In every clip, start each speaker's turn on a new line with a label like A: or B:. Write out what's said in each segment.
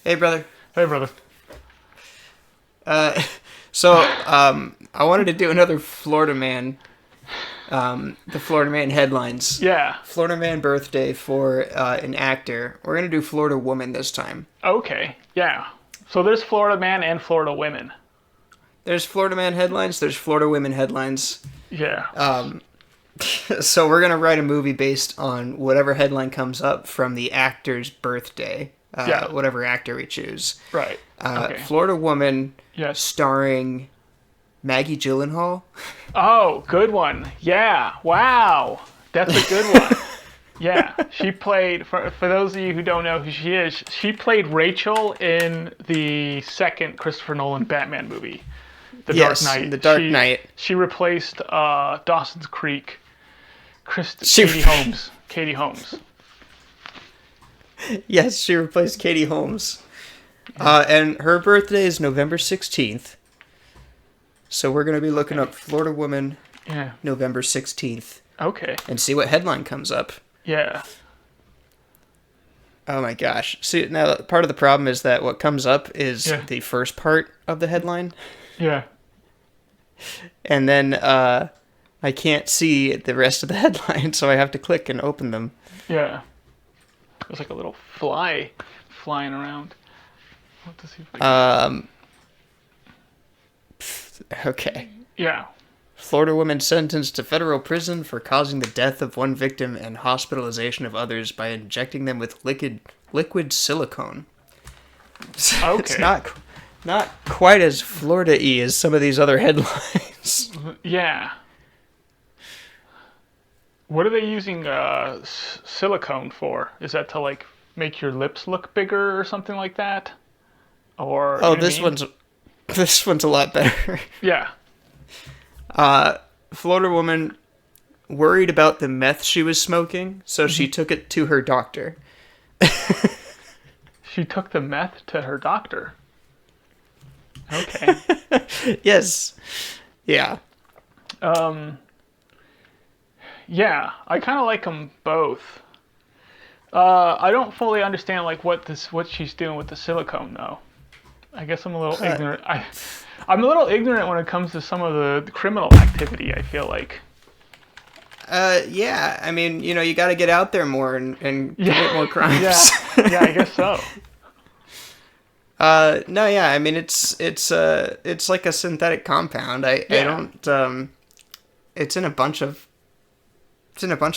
A: Hey, brother.
B: Hey, brother.
A: Uh, so, I wanted to do another Florida Man, the Florida Man headlines.
B: Yeah.
A: Florida Man birthday for an actor. We're going to do Florida Woman this time.
B: Okay. Yeah. So there's Florida man and Florida women.
A: There's Florida Man headlines, there's Florida Women headlines.
B: Yeah.
A: So, we're going to write a movie based on whatever headline comes up from the actor's birthday,
B: Yeah.
A: whatever actor we choose.
B: Right. Okay.
A: Florida Woman,
B: Yes.
A: starring Maggie Gyllenhaal.
B: Oh, good one. Yeah. Wow. That's a good one. Yeah. She played, for those of you who don't know who she is, she played Rachel in the second Christopher Nolan Batman movie, The
A: Yes,
B: Dark Knight.
A: The Dark Knight.
B: She replaced Dawson's Creek,
A: She-
B: Katie Holmes.
A: Yes, she replaced Katie Holmes. And her birthday is November 16th. So we're going to be looking up Florida Woman
B: Yeah.
A: November 16th
B: Okay.
A: and see what headline comes up.
B: Yeah.
A: Oh my gosh. See, now part of the problem is that what comes up is
B: Yeah.
A: the first part of the headline.
B: Yeah.
A: And then I can't see the rest of the headline, so I have to click and open them.
B: Yeah. There's like a little fly flying around. What does he?
A: Okay.
B: Yeah.
A: Florida woman sentenced to federal prison for causing the death of one victim and hospitalization of others by injecting them with liquid silicone. It's
B: Okay.
A: not quite as Florida-y as some of these other headlines.
B: Yeah. What are they using silicone for? Is that to like make your lips look bigger or something like that? Or
A: Oh,
B: you know what I mean?
A: this one's a lot better.
B: Yeah.
A: Florida woman worried about the meth she was smoking, so she took it to her doctor.
B: She took the meth to her doctor. Okay.
A: Yes. Yeah.
B: Yeah, I kind of like them both. I don't fully understand like what she's doing with the silicone though. I guess I'm a little ignorant. I'm a little ignorant when it comes to some of the criminal activity, I feel like.
A: Yeah. I mean, you got to get out there more and commit more crimes.
B: Yeah, I guess so.
A: No, yeah. I mean, it's like a synthetic compound. I don't. It's in a bunch of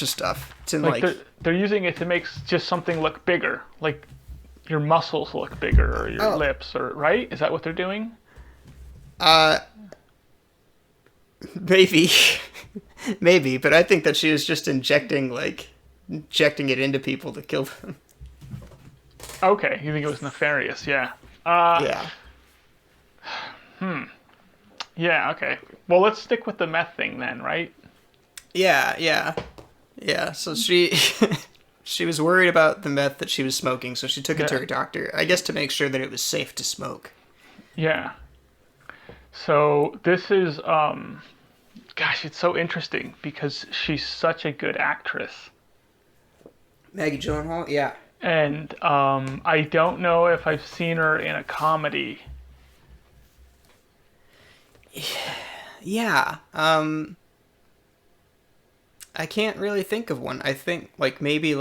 A: stuff. It's in
B: Like they're using it to make just something look bigger, like your muscles look bigger or your lips, or right? Is that what they're doing?
A: Maybe, maybe, but I think that she was just injecting it into people to kill them.
B: Okay, you think it was nefarious? Yeah.
A: Yeah.
B: Yeah. Okay. Well, let's stick with the meth thing then, right?
A: Yeah. So she she was worried about the meth that she was smoking, so she took it to her doctor. I guess to make sure that it was safe to smoke.
B: Yeah. So this is, gosh, it's so interesting because she's such a good actress.
A: Maggie Gyllenhaal, yeah.
B: And I don't know if I've seen her in a comedy.
A: Yeah. I can't really think of one. I think maybe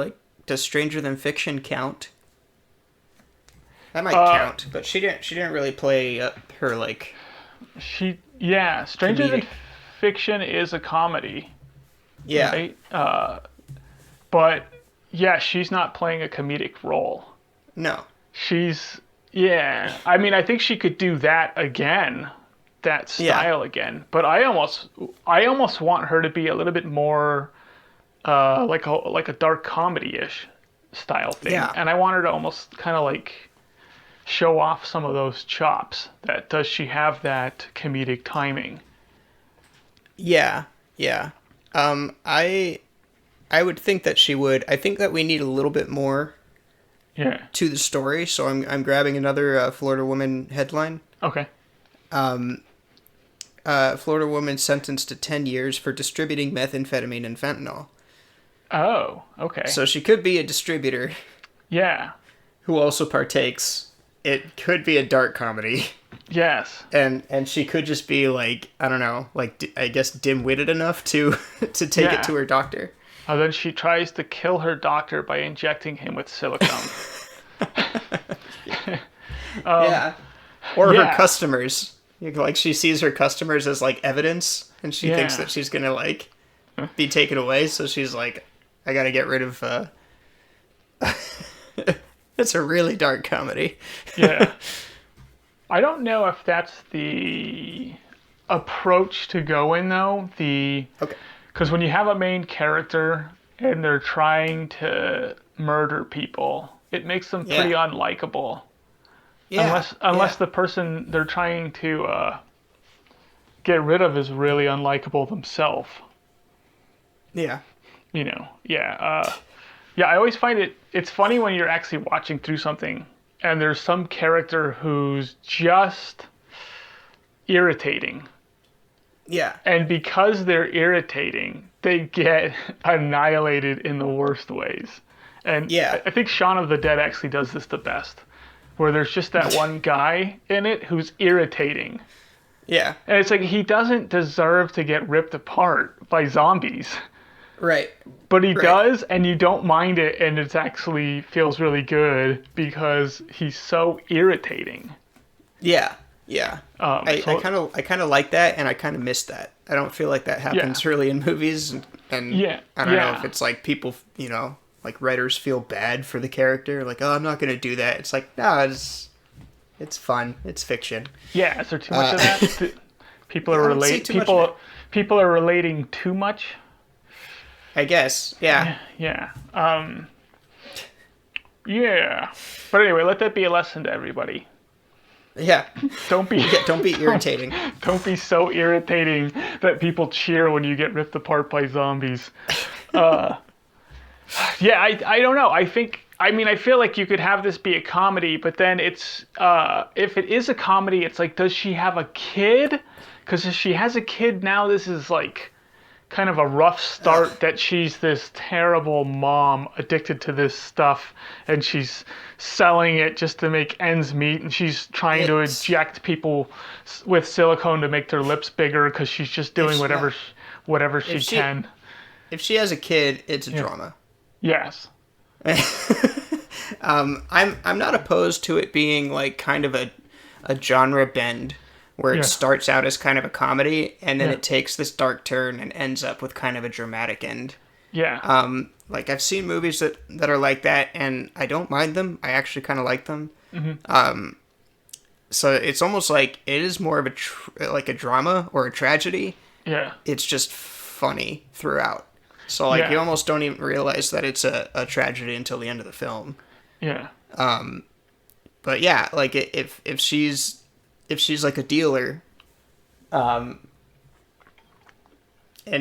A: does Stranger Than Fiction count? That might count, but she didn't really play her
B: Stranger
A: comedic.
B: Than Fiction is a comedy.
A: Yeah.
B: Right? But yeah, she's not playing a comedic role.
A: No.
B: I mean, I think she could do that again, that style again. But I almost want her to be a little bit more like a dark comedy-ish style thing.
A: Yeah.
B: And I want her to almost kind of like show off some of those chops. Does she have that comedic timing?
A: Yeah. I would think that she would. I think that we need a little bit more to the story, so I'm grabbing another Florida woman headline.
B: Okay.
A: Florida woman sentenced to 10 years for distributing methamphetamine and fentanyl.
B: Oh, okay.
A: So she could be a distributor
B: Yeah.
A: who also partakes it could be a dark comedy.
B: Yes.
A: And she could just be like, I don't know, like I guess dim-witted enough to to take it to her doctor.
B: And then she tries to kill her doctor by injecting him with silicone.
A: Yeah. Or
B: yeah.
A: her customers. Like she sees her customers as like evidence, and she thinks that she's gonna like be taken away. So she's like, I gotta get rid of. It's a really dark comedy.
B: Yeah. I don't know if that's the approach to go in though. Okay. Because when you have a main character and they're trying to murder people, it makes them pretty unlikable. Yeah. Unless the person they're trying to get rid of is really unlikable themselves.
A: Yeah.
B: You know. Yeah. I always find it's funny when you're actually watching through something and there's some character who's just irritating.
A: Yeah.
B: And because they're irritating, they get annihilated in the worst ways. And I think Shaun of the Dead actually does this the best. Where there's just that one guy in it who's irritating.
A: Yeah.
B: And it's like he doesn't deserve to get ripped apart by zombies.
A: Right.
B: But he does, and you don't mind it, and it actually feels really good because he's so irritating.
A: Yeah. Yeah. I kind of like that, and I kind of miss that. I don't feel like that happens really in movies, and I don't know if it's like people, you know, like writers feel bad for the character, like, oh, I'm not going to do that. It's like, no, it's fun. It's fiction.
B: Yeah, is there too much of that? People are people are relating too much.
A: I guess, yeah.
B: Yeah. Yeah. But anyway, let that be a lesson to everybody.
A: Yeah.
B: Don't be
A: irritating.
B: Don't be so irritating that people cheer when you get ripped apart by zombies. I don't know. I feel like you could have this be a comedy, but then it's if it is a comedy, it's like, does she have a kid? Because if she has a kid now, this is like kind of a rough start that she's this terrible mom addicted to this stuff and she's selling it just to make ends meet, and she's trying to inject people with silicone to make their lips bigger because she's just doing whatever she can. If
A: she has a kid, it's a drama.
B: Yes.
A: I'm not opposed to it being like kind of a genre bend where it starts out as kind of a comedy and then it takes this dark turn and ends up with kind of a dramatic end.
B: Yeah.
A: Like I've seen movies that are like that, and I don't mind them. I actually kind of like them.
B: Mm-hmm.
A: So it's almost like it is more of like a drama or a tragedy.
B: Yeah.
A: It's just funny throughout. So like you almost don't even realize that it's a tragedy until the end of the film.
B: Yeah.
A: But yeah, like if she's like a dealer, and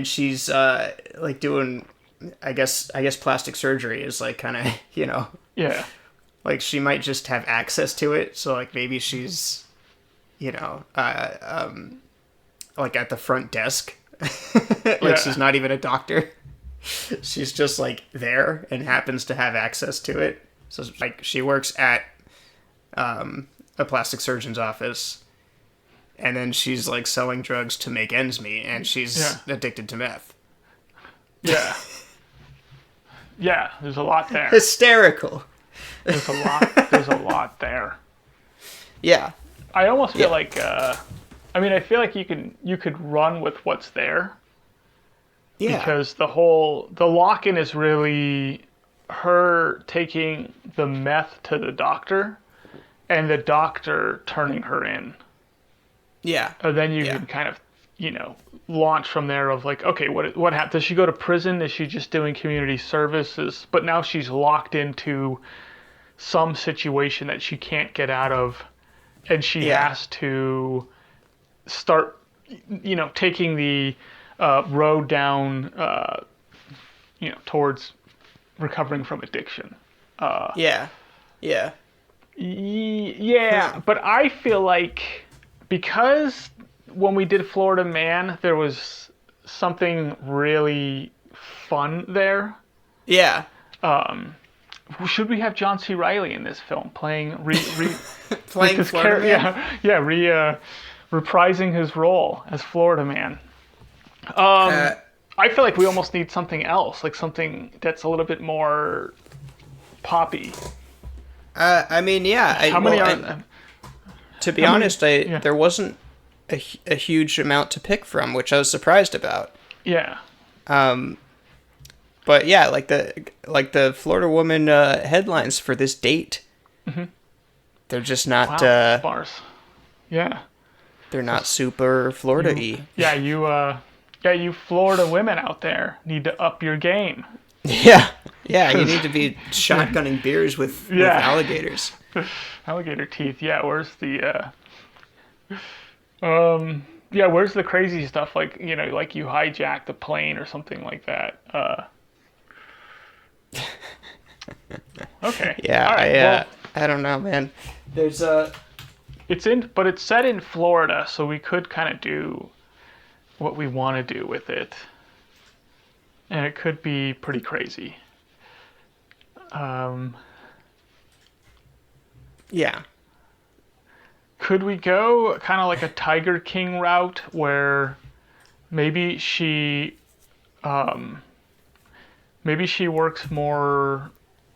A: she's like doing, I guess plastic surgery is like kind of, you know.
B: Yeah.
A: Like she might just have access to it, so like maybe she's, you know, like at the front desk. Like she's not even a doctor. She's just like there and happens to have access to it. So like she works at a plastic surgeon's office, and then she's like selling drugs to make ends meet, and she's addicted to meth. Yeah.
B: Yeah, there's a lot there.
A: Hysterical.
B: There's a lot there.
A: Yeah.
B: I almost feel like I feel like you could run with what's there. Yeah. Because the lock-in is really her taking the meth to the doctor and the doctor turning her in. Yeah. And then you can kind of, you know, launch from there of like, okay, what happened? Does she go to prison? Is she just doing community services? But now she's locked into some situation that she can't get out of, and she has to start, you know, taking the road down, you know, towards recovering from addiction. Yeah. But I feel like because when we did Florida Man, there was something really fun there. Yeah. should we have John C. Reilly in this film playing
A: Playing Florida Man?
B: reprising his role as Florida Man. I feel like we almost need something else, like something that's a little bit more poppy.
A: I mean, yeah.
B: How many are?
A: To be honest, there wasn't a huge amount to pick from, which I was surprised about.
B: Yeah.
A: But yeah, like the Florida Woman headlines for this date, they're just not
B: sparse. Yeah.
A: They're not super Florida-y.
B: You Florida women out there need to up your game.
A: Yeah, you need to be shotgunning beers with alligators.
B: Alligator teeth. Yeah, where's the where's the crazy stuff, like, like you hijacked a plane or something like that. Okay.
A: Yeah, right, I don't know, man. There's
B: but it's set in Florida, so we could kind of do what we want to do with it. And it could be pretty crazy.
A: Yeah.
B: Could we go kind of like a Tiger King route where maybe she works more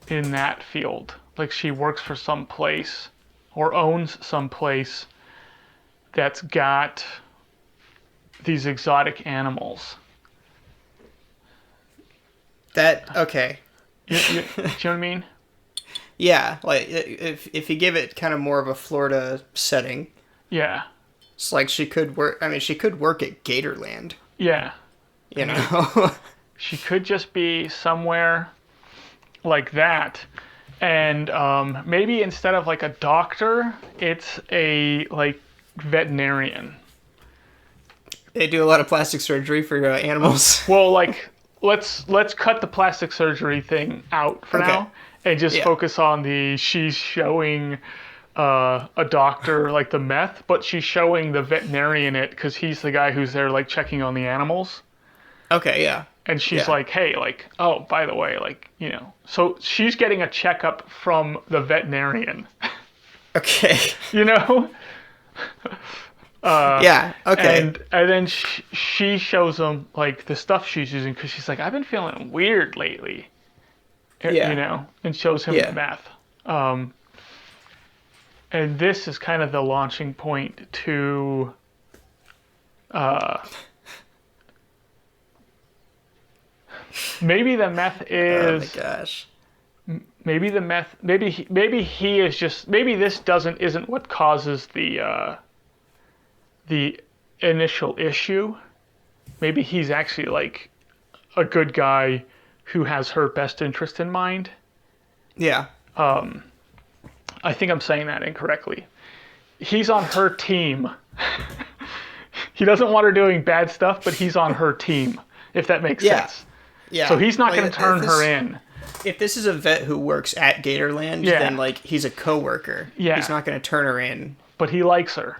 B: in that field? Like she works for some place or owns some place that's got these exotic animals.
A: Okay.
B: Do you know what I mean?
A: Yeah, like if you give it kind of more of a Florida setting.
B: Yeah.
A: It's like she could work. I mean, she could work at Gatorland.
B: Yeah.
A: You know.
B: She could just be somewhere like that, and maybe instead of like a doctor, it's a like veterinarian.
A: They do a lot of plastic surgery for animals.
B: Well, like let's cut the plastic surgery thing out for now, and just focus on she's showing a doctor like the meth, but she's showing the veterinarian it because he's the guy who's there like checking on the animals.
A: Okay, yeah.
B: And she's like, hey, like, oh, by the way, like, so she's getting a checkup from the veterinarian.
A: Okay.
B: Yeah,
A: okay.
B: And then she shows him, like, the stuff she's using, because she's like, I've been feeling weird lately.
A: Yeah.
B: And shows him the meth. And this is kind of the launching point to... maybe the meth is...
A: Oh my gosh.
B: Maybe the meth... Maybe he is just... Maybe this isn't what causes the initial issue. Maybe he's actually like a good guy who has her best interest in mind.
A: Yeah.
B: I think I'm saying that incorrectly. He's on her team. He doesn't want her doing bad stuff, but he's on her team, if that makes sense.
A: Yeah.
B: So he's not going to turn her in.
A: If this is a vet who works at Gatorland, then like he's a coworker. Yeah. He's not going to turn her in.
B: But he likes her.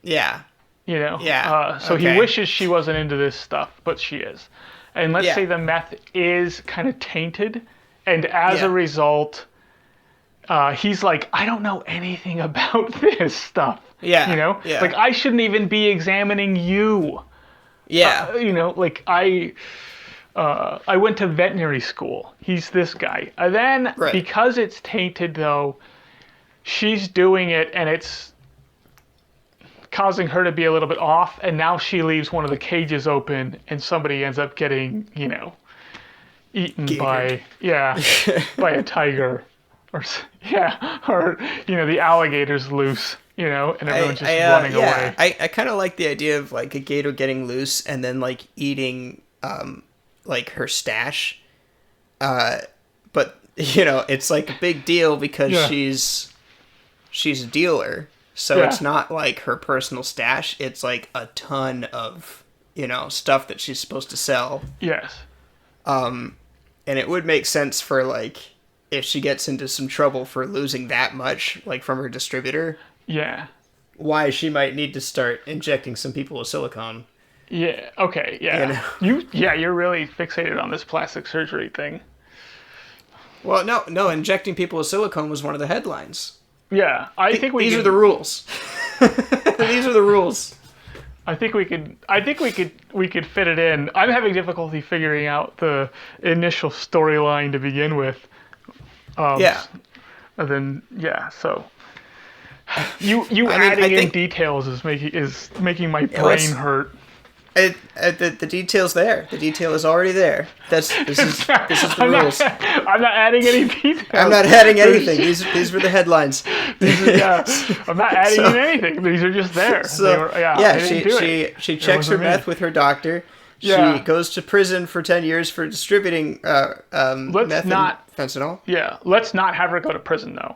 A: Yeah.
B: Yeah. So he wishes she wasn't into this stuff, but she is. And let's say the meth is kind of tainted, and as a result, he's like, I don't know anything about this stuff.
A: Yeah.
B: Like I shouldn't even be examining you.
A: Yeah.
B: Like I went to veterinary school. He's this guy. And then because it's tainted, though, she's doing it, and it's causing her to be a little bit off, and now she leaves one of the cages open, and somebody ends up getting, eaten by a tiger, or the alligator's loose, and everyone's just running away.
A: I kind of like the idea of like a gator getting loose and then like eating like her stash, but it's like a big deal because she's a dealer. So it's not like her personal stash. It's like a ton of, stuff that she's supposed to sell.
B: Yes.
A: And it would make sense for like, if she gets into some trouble for losing that much, like from her distributor.
B: Yeah.
A: Why she might need to start injecting some people with silicone.
B: Yeah. Okay. Yeah. You're really fixated on this plastic surgery thing.
A: Well, no, injecting people with silicone was one of the headlines.
B: Yeah,
A: These are the rules. These are the rules.
B: I think we could fit it in. I'm having difficulty figuring out the initial storyline to begin with.
A: Yeah.
B: And then so you adding in details is making my brain hurt.
A: The detail's there. The detail is already there. This is the rules.
B: I'm not adding any details.
A: I'm not adding anything. These were the headlines.
B: I'm not adding in anything. These are just there.
A: So she checks her meth with her doctor. She goes to prison for 10 years for distributing meth and fentanyl.
B: Yeah, let's not have her go to prison though.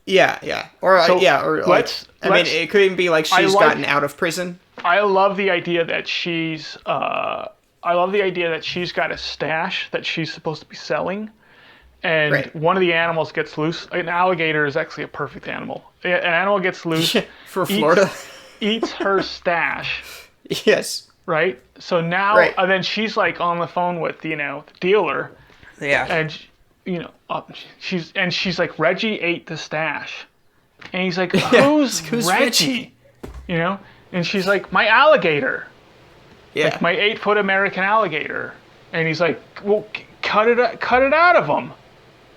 A: Yeah. Or it could even be like she's gotten out of prison.
B: I love the idea that she's got a stash that she's supposed to be selling, and one of the animals gets loose. An alligator is actually a perfect animal. An animal gets loose
A: for Florida,
B: eats her stash.
A: Yes.
B: Right. So now, and then she's like on the phone with the dealer.
A: Yeah.
B: And she's like, Reggie ate the stash, and he's like, who's Reggie? And she's like, my alligator. Yeah. Like my 8-foot American alligator. And he's like, well, cut it out of him.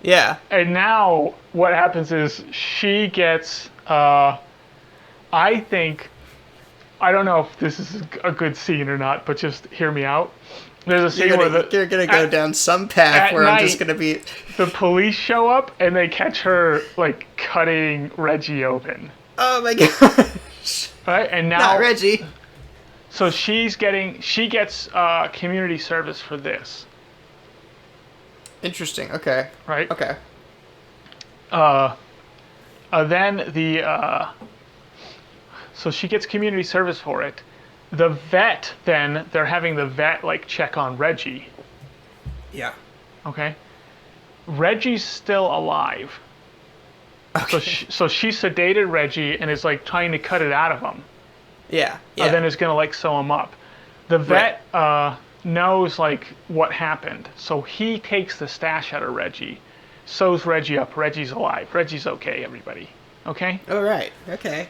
A: Yeah.
B: And now what happens is she gets, I don't know if this is a good scene or not, but just hear me out. There's a scene
A: you're going to go down some path where I'm just going to be...
B: The police show up and they catch her, like, cutting Reggie open.
A: Oh my gosh.
B: Right, and now
A: not Reggie.
B: So she gets community service for this.
A: Interesting. Okay.
B: Right.
A: Okay.
B: Then so she gets community service for it. The vet they're having the vet like check on Reggie.
A: Yeah.
B: Okay. Reggie's still alive.
A: Okay.
B: So she sedated Reggie and is like trying to cut it out of him.
A: Yeah.
B: And then is gonna like sew him up. The vet knows like what happened, so he takes the stash out of Reggie, sews Reggie up. Reggie's alive. Reggie's okay. Everybody, okay?
A: All right. Okay.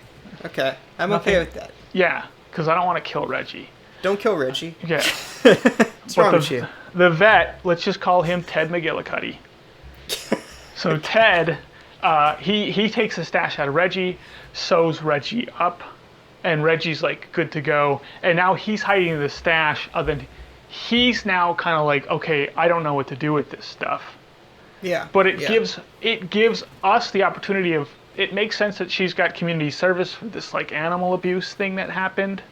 A: I'm okay with that.
B: Yeah, because I don't want to kill Reggie.
A: Don't kill Reggie.
B: Yeah.
A: What's wrong with you?
B: The vet, let's just call him Ted McGillicuddy. So Ted. He takes the stash out of Reggie, sews Reggie up, and Reggie's like good to go. And now he's hiding the stash. Then he's now kind of like, okay, I don't know what to do with this stuff.
A: Yeah.
B: But it gives us the opportunity of. It makes sense that she's got community service for this like animal abuse thing that happened.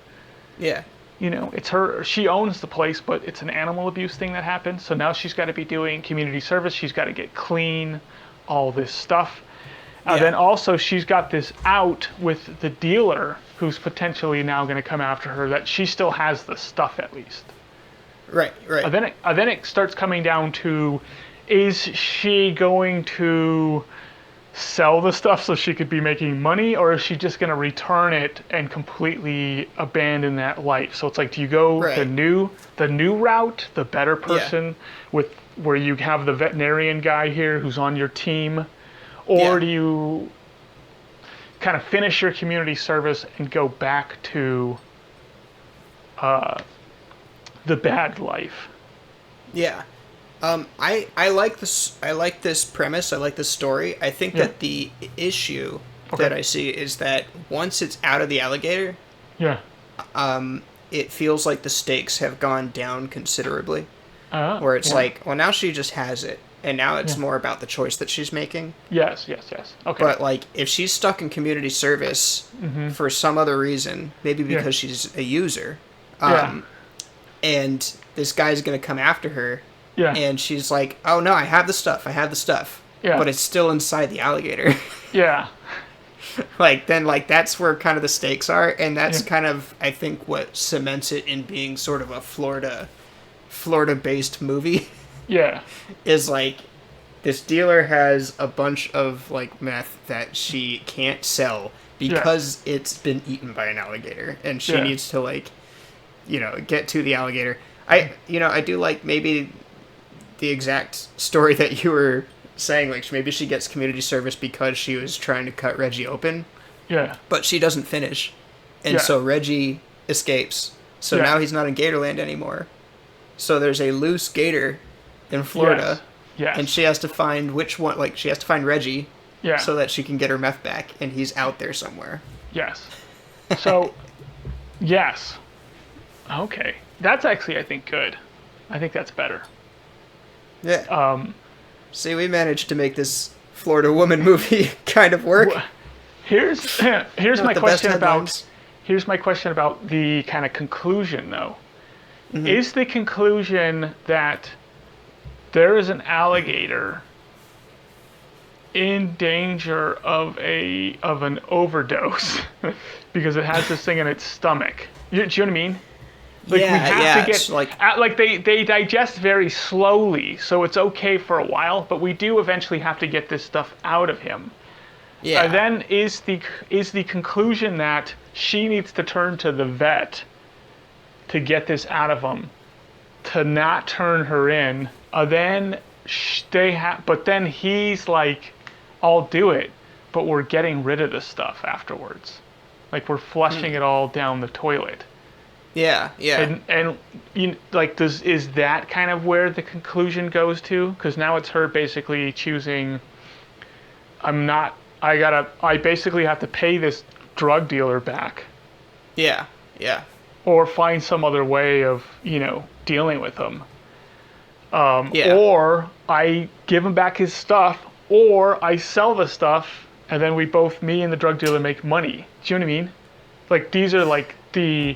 A: Yeah.
B: It's her. She owns the place, but it's an animal abuse thing that happened. So now she's got to be doing community service. She's got to get clean. All this stuff. Then also she's got this out with the dealer who's potentially now going to come after her, that she still has the stuff at least.
A: Right.
B: Then it starts coming down to, is she going to sell the stuff so she could be making money, or is she just going to return it and completely abandon that life? So it's like, do you go the new route, the better person with where you have the veterinarian guy here who's on your team, or do you kind of finish your community service and go back to the bad life?
A: Yeah. I like this. I like this premise. I like this story. I think that the issue that I see is that once it's out of the alligator, it feels like the stakes have gone down considerably. Where it's like, well, now she just has it, and now it's more about the choice that she's making.
B: Yes. Okay.
A: But like, if she's stuck in community service for some other reason, maybe because she's a user, and this guy's gonna come after her. Yeah. And she's like, oh no, I have the stuff. Yeah. But it's still inside the alligator.
B: Yeah.
A: Then that's where kind of the stakes are, and that's kind of, I think, what cements it in being sort of a Florida-based movie. Yeah. Is like, this dealer has a bunch of like meth that she can't sell because it's been eaten by an alligator, and she needs to get to the alligator. I do like maybe the exact story that you were saying. Like maybe she gets community service because she was trying to cut Reggie open.
B: Yeah.
A: But she doesn't finish, and
B: Yeah.
A: so Reggie escapes. So
B: Yeah.
A: now he's not in Gatorland anymore. So there's a loose gator in Florida,
B: Yes.
A: and she has to find which one. Like she has to find Reggie,
B: Yeah.
A: so that she can get her meth back, and he's out there somewhere.
B: Yes. So, yes. Okay. That's actually, I think, good. I think that's better.
A: Yeah. See, we managed to make this Florida woman movie kind of work.
B: Here's my
A: the best
B: question about
A: headlines.
B: here's my question about the kind of conclusion though.
A: Mm-hmm.
B: Is the conclusion that there is an alligator in danger of an overdose because it has this thing in its stomach? Do you know what I mean? Like
A: Yeah,
B: we have
A: yeah,
B: to get
A: it's like-
B: like they digest very slowly, so it's okay for a while, but we do eventually have to get this stuff out of him.
A: Yeah.
B: Then is the conclusion that she needs to turn to the vet to get this out of him, to not turn her in. Then but then he's like, "I'll do it," but we're getting rid of the stuff afterwards, like we're flushing it all down the toilet.
A: Yeah, yeah.
B: And you like is that kind of where the conclusion goes to? Because now it's her basically choosing. I basically have to pay this drug dealer back,
A: Yeah, yeah.
B: or find some other way of dealing with him.
A: Yeah.
B: Or I give him back his stuff, or I sell the stuff, and then me and the drug dealer make money. Do you know what I mean? Like these are like the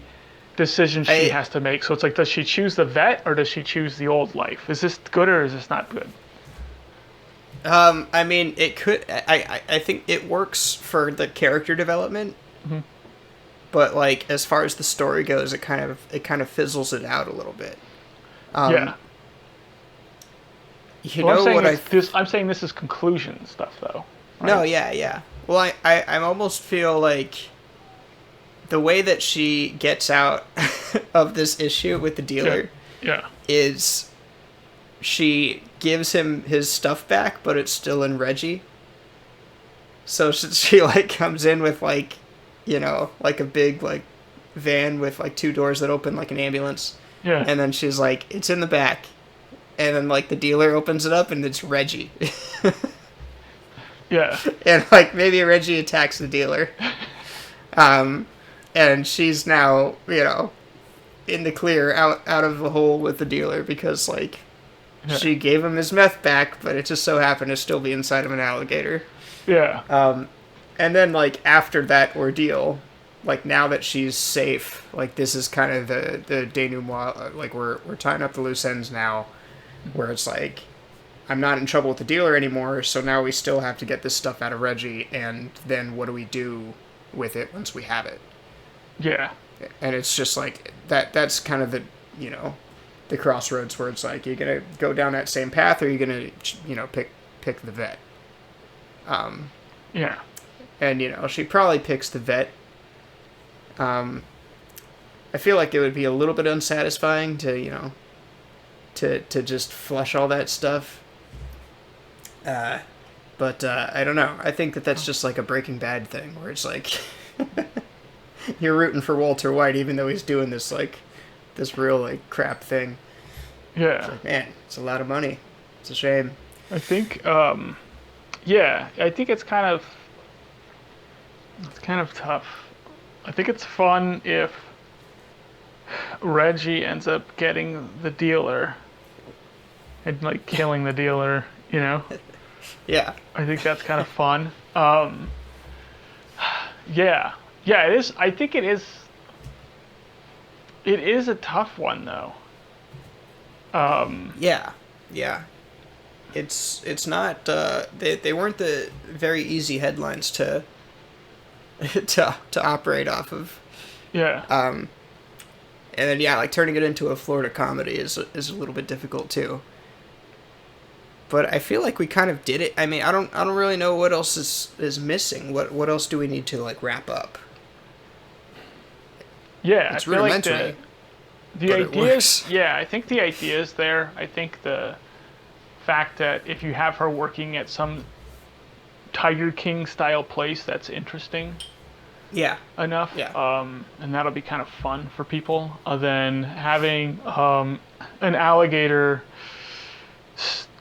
B: decisions she has to make. So it's like, does she choose the vet or does she choose the old life? Is this good or is this not good?
A: I mean, it could. I think it works for the character development, but like as far as the story goes, it kind of fizzles it out a little bit.
B: Yeah.
A: You know what
B: I'm saying this is conclusion stuff though. Right?
A: No, yeah, yeah. Well, I almost feel like the way that she gets out of this issue with the dealer
B: Yeah.
A: is she gives him his stuff back, but it's still in Reggie. So she like comes in with like, like a big like van with like two doors that open like an ambulance.
B: Yeah.
A: And then she's like, it's in the back. And then like the dealer opens it up and it's Reggie.
B: Yeah.
A: And like maybe Reggie attacks the dealer. And she's now, in the clear, out of the hole with the dealer because like she gave him his meth back, but it just so happened to still be inside of an alligator.
B: Yeah.
A: And then like after that ordeal, like now that she's safe, like this is kind of the denouement. Like we're tying up the loose ends now, where it's like I'm not in trouble with the dealer anymore, so now we still have to get this stuff out of Reggie, and then what do we do with it once we have it?
B: Yeah.
A: And it's just like that's kind of the the crossroads where it's like you're gonna go down that same path or you're gonna pick the vet.
B: Yeah.
A: And she probably picks the vet. I feel like it would be a little bit unsatisfying to to just flush all that stuff. But I don't know. I think that's just like a Breaking Bad thing where it's like you're rooting for Walter White even though he's doing this like this real like crap thing.
B: Yeah.
A: It's like, man, it's a lot of money. It's a shame.
B: I think I think it's kind of tough. I think it's fun if Reggie ends up getting the dealer and like killing the dealer,
A: Yeah.
B: I think that's kind of fun. Yeah, it is. I think it is. It is a tough one though.
A: Yeah. It's not. They weren't the very easy headlines to operate off of.
B: Yeah.
A: And then like turning it into a Florida comedy is a little bit difficult too. But I feel like we kind of did it. I mean, I don't really know what else is missing. What else do we need to like wrap up?
B: Yeah,
A: It's
B: I feel like
A: rudimentary.
B: the
A: but it
B: ideas.
A: works.
B: Yeah, I think the idea is there. I think the fact that if you have her working at some Tiger King style place, that's interesting
A: Yeah.
B: enough.
A: Yeah.
B: And that'll be kind of fun for people. Then having an alligator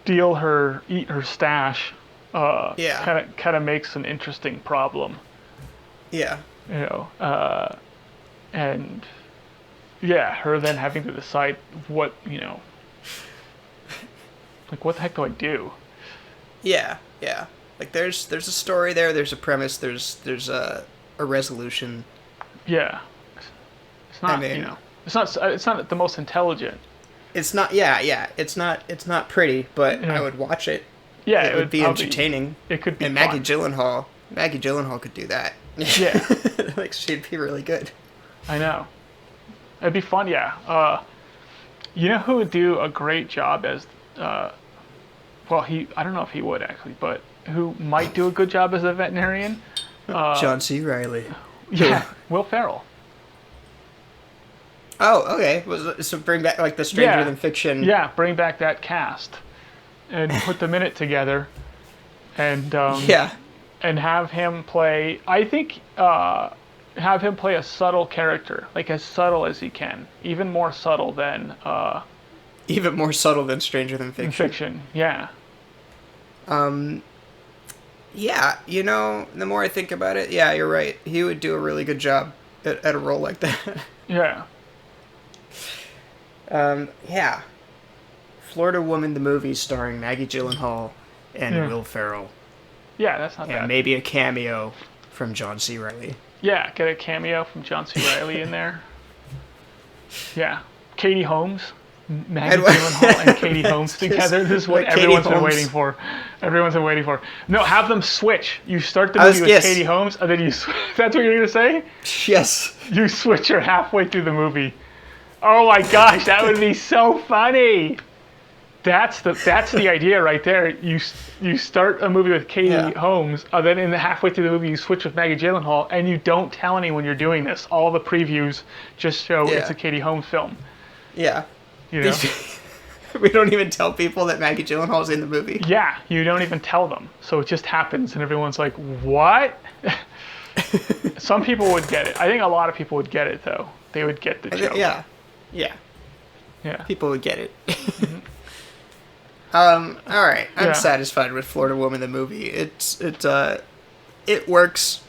B: eat her stash,
A: Yeah.
B: kind of makes an interesting problem.
A: Yeah.
B: You know, and yeah, her then having to decide what, like what the heck do I do?
A: Yeah. Yeah. Like there's a story there. There's a premise. There's a resolution.
B: Yeah, it's not, it's not the most intelligent.
A: It's not. Yeah. Yeah. It's not pretty, but
B: Yeah.
A: I would watch it.
B: Yeah,
A: It would be
B: probably,
A: entertaining.
B: It could be
A: And
B: fun.
A: Maggie Gyllenhaal could do that.
B: Yeah.
A: Like she'd be really good.
B: I know. It'd be fun, yeah. You know who would do a great job as, well, I don't know if he would actually, but who might do a good job as a veterinarian?
A: John C. Reilly.
B: Yeah, Will Ferrell.
A: Oh, okay. So bring back like the Stranger
B: Yeah.
A: Than Fiction.
B: Yeah, bring back that cast and put them in it together, and
A: Yeah.
B: and have him play. I think have him play a subtle character, like as subtle as he can, even more subtle than
A: Even more subtle than Stranger Than Fiction.
B: fiction. Yeah.
A: Yeah, the more I think about it, yeah, you're right. He would do a really good job at a role like that.
B: Yeah.
A: Yeah. Florida Woman, the movie starring Maggie Gyllenhaal and
B: Yeah.
A: Will Ferrell.
B: Yeah, that's not
A: And
B: bad.
A: maybe a cameo from John C. Reilly.
B: Yeah, get a cameo from John C. Reilly in there. Yeah. Katie Holmes. Maggie Gyllenhaal and Katie Holmes together. This is what
A: Katie
B: everyone's been
A: Holmes.
B: waiting for. Everyone's been waiting for. No, have them switch. You start the
A: I was-
B: movie with
A: yes.
B: Katie Holmes, and then that's what you're going to say?
A: Yes.
B: You switch her halfway through the movie. Oh my gosh, that would be so funny. That's the idea right there. You start a movie with Katie
A: Yeah.
B: Holmes, and then halfway through the movie you switch with Maggie Gyllenhaal, and you don't tell anyone you're doing this. All the previews just show
A: Yeah.
B: it's a Katie Holmes film.
A: Yeah.
B: You know?
A: We don't even tell people that Maggie Gyllenhaal's in the movie.
B: Yeah, you don't even tell them. So it just happens, and everyone's like, what? Some people would get it. I think a lot of people would get it, though. They would get the joke.
A: Yeah. Yeah.
B: Yeah.
A: People would get it. All right. I'm
B: Yeah.
A: satisfied with Florida Woman the movie. It works.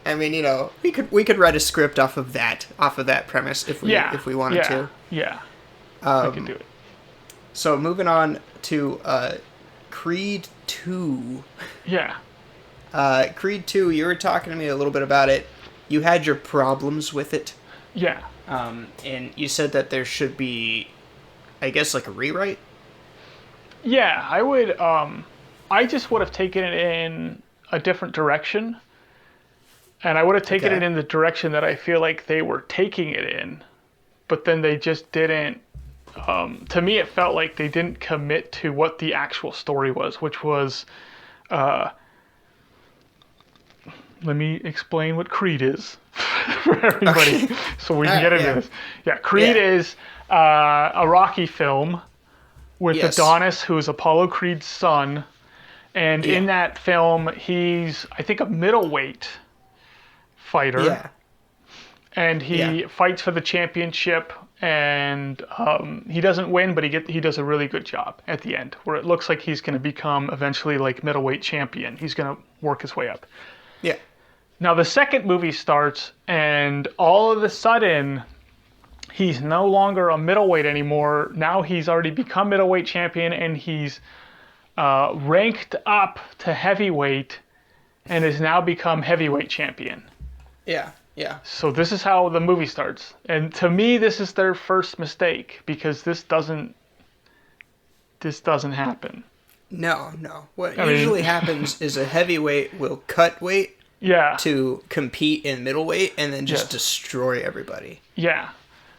A: I mean, we could write a script off of that premise if we wanted to.
B: Yeah. I could do it.
A: So moving on to Creed 2.
B: Yeah.
A: Creed 2, you were talking to me a little bit about it. You had your problems with it.
B: Yeah.
A: And you said that there should be, I guess, like a rewrite?
B: Yeah, I would. I just would have taken it in a different direction, and I would have taken
A: Okay.
B: it in the direction that I feel like they were taking it in, but then they just didn't. To me, it felt like they didn't commit to what the actual story was, which was. Let me explain what Creed is for everybody,
A: Okay.
B: so we can get into
A: yeah.
B: this. Yeah, Creed
A: Yeah.
B: is a Rocky film with
A: Yes.
B: Adonis, who is Apollo Creed's son. And
A: Yeah.
B: in that film, he's, I think, a middleweight fighter.
A: Yeah.
B: And he
A: Yeah.
B: fights for the championship. And he doesn't win, but he does a really good job at the end, where it looks like he's going to become eventually like middleweight champion. He's going to work his way up.
A: Yeah.
B: Now the second movie starts, and all of a sudden, he's no longer a middleweight anymore. Now he's already become middleweight champion, and he's ranked up to heavyweight, and has now become heavyweight champion.
A: Yeah. Yeah.
B: So this is how the movie starts, and to me, this is their first mistake because this doesn't happen.
A: No. What
B: I mean-
A: usually happens is a heavyweight will cut weight
B: Yeah.
A: to compete in middleweight and then just
B: Yes.
A: destroy everybody.
B: Yeah.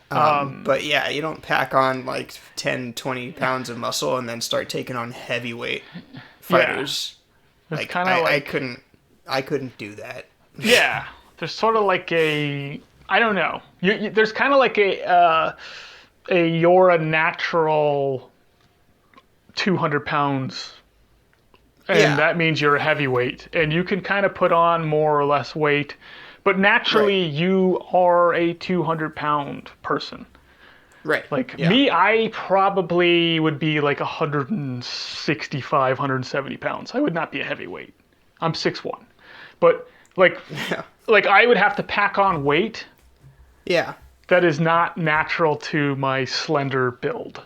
A: But yeah, you don't pack on like 10, 20 pounds of muscle and then start taking on heavyweight fighters.
B: It's
A: Like,
B: kind of
A: I couldn't do that.
B: Yeah, there's sort of like I don't know. There's kind of like you're a natural 200 pounds, and that means you're a heavyweight, and you can kind of put on more or less weight, but naturally you are a 200-pound person.
A: Right.
B: Like me, I probably would be like 165, 170 pounds. I would not be a heavyweight. I'm 6'1". But like I would have to pack on weight.
A: Yeah.
B: That is not natural to my slender build.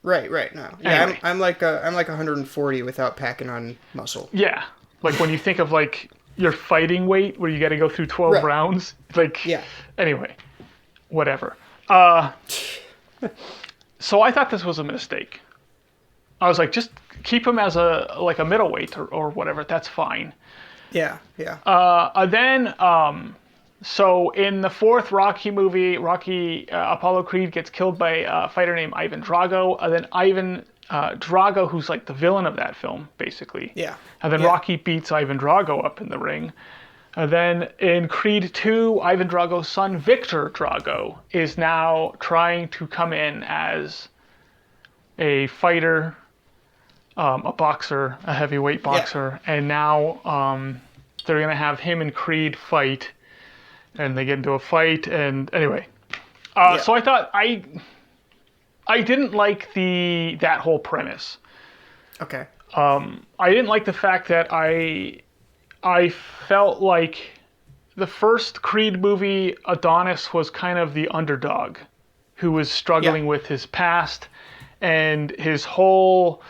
A: Right. No. Yeah,
B: Anyway.
A: I'm like 140 without packing on muscle.
B: Yeah. Like when you think of like your fighting weight where you got to go through 12 rounds, like anyway, whatever. So I thought this was a mistake. I was like, just keep him as a middleweight or whatever. That's fine.
A: Yeah.
B: So in the fourth Rocky movie, Apollo Creed gets killed by a fighter named Ivan Drago. And then Ivan Drago, who's like the villain of that film, basically.
A: Yeah.
B: And then Rocky beats Ivan Drago up in the ring. And then in Creed 2, Ivan Drago's son, Victor Drago, is now trying to come in as a fighter, a boxer, a heavyweight boxer. Yeah. And now they're going to have him and Creed fight. And they get into a fight. And anyway. So I thought I didn't like that whole premise.
A: Okay.
B: I didn't like the fact that I felt like the first Creed movie, Adonis was kind of the underdog who was struggling with his past and his whole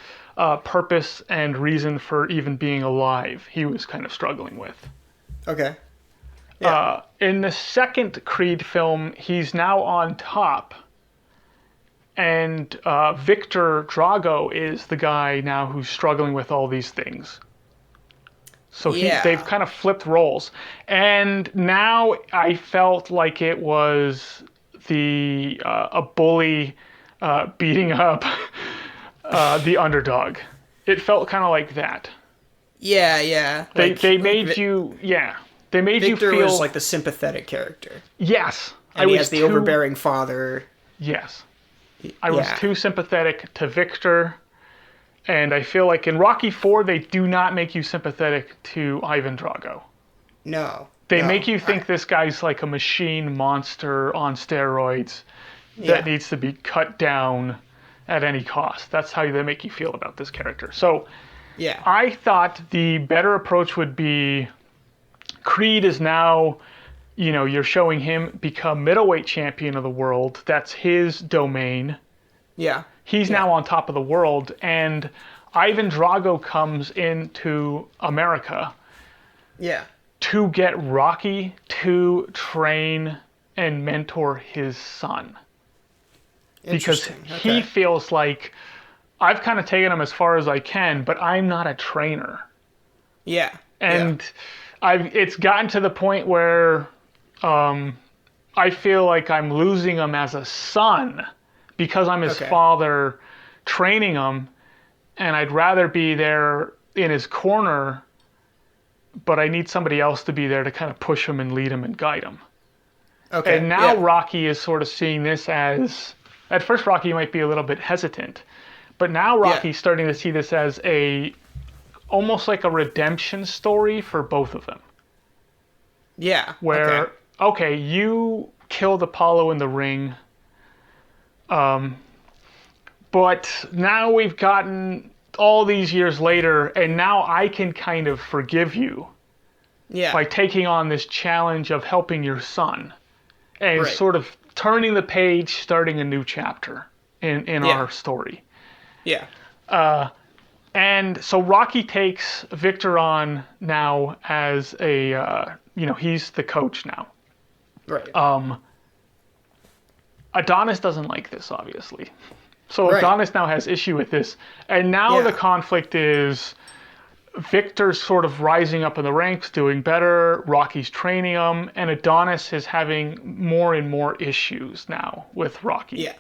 B: purpose and reason for even being alive. He was kind of struggling with.
A: Okay. Yeah.
B: In the second Creed film, he's now on top. And Victor Drago is the guy now who's struggling with all these things. So they've kind of flipped roles. And now I felt like it was a bully beating up the underdog. It felt kind of like that.
A: Yeah.
B: They made you
A: Victor
B: feel...
A: was like the sympathetic character.
B: Yes.
A: And he has the overbearing father.
B: Yes. I was too sympathetic to Victor. And I feel like in Rocky IV, they do not make you sympathetic to Ivan Drago.
A: No.
B: They make you think this guy's like a machine monster on steroids that needs to be cut down at any cost. That's how they make you feel about this character. So I thought the better approach would be Creed is now, you're showing him become middleweight champion of the world. That's his domain.
A: Yeah.
B: He's now on top of the world, and Ivan Drago comes into America to get Rocky to train and mentor his son. Because he feels like, I've kind of taken him as far as I can, but I'm not a trainer.
A: Yeah.
B: And it's gotten to the point where I feel like I'm losing him as a son because I'm his father training him, and I'd rather be there in his corner, but I need somebody else to be there to kind of push him and lead him and guide him. Okay. And now Rocky is sort of seeing this as, at first Rocky might be a little bit hesitant, but now Rocky's starting to see this as almost like a redemption story for both of them.
A: Yeah.
B: Where, you killed Apollo in the ring, but now we've gotten all these years later, and now I can kind of forgive you by taking on this challenge of helping your son and sort of turning the page, starting a new chapter in our story. Yeah. And so Rocky takes Victor on now as he's the coach now. Right. Adonis doesn't like this, obviously. So Adonis now has issue with this. And now the conflict is Victor's sort of rising up in the ranks, doing better. Rocky's training him. And Adonis is having more and more issues now with Rocky. Yeah.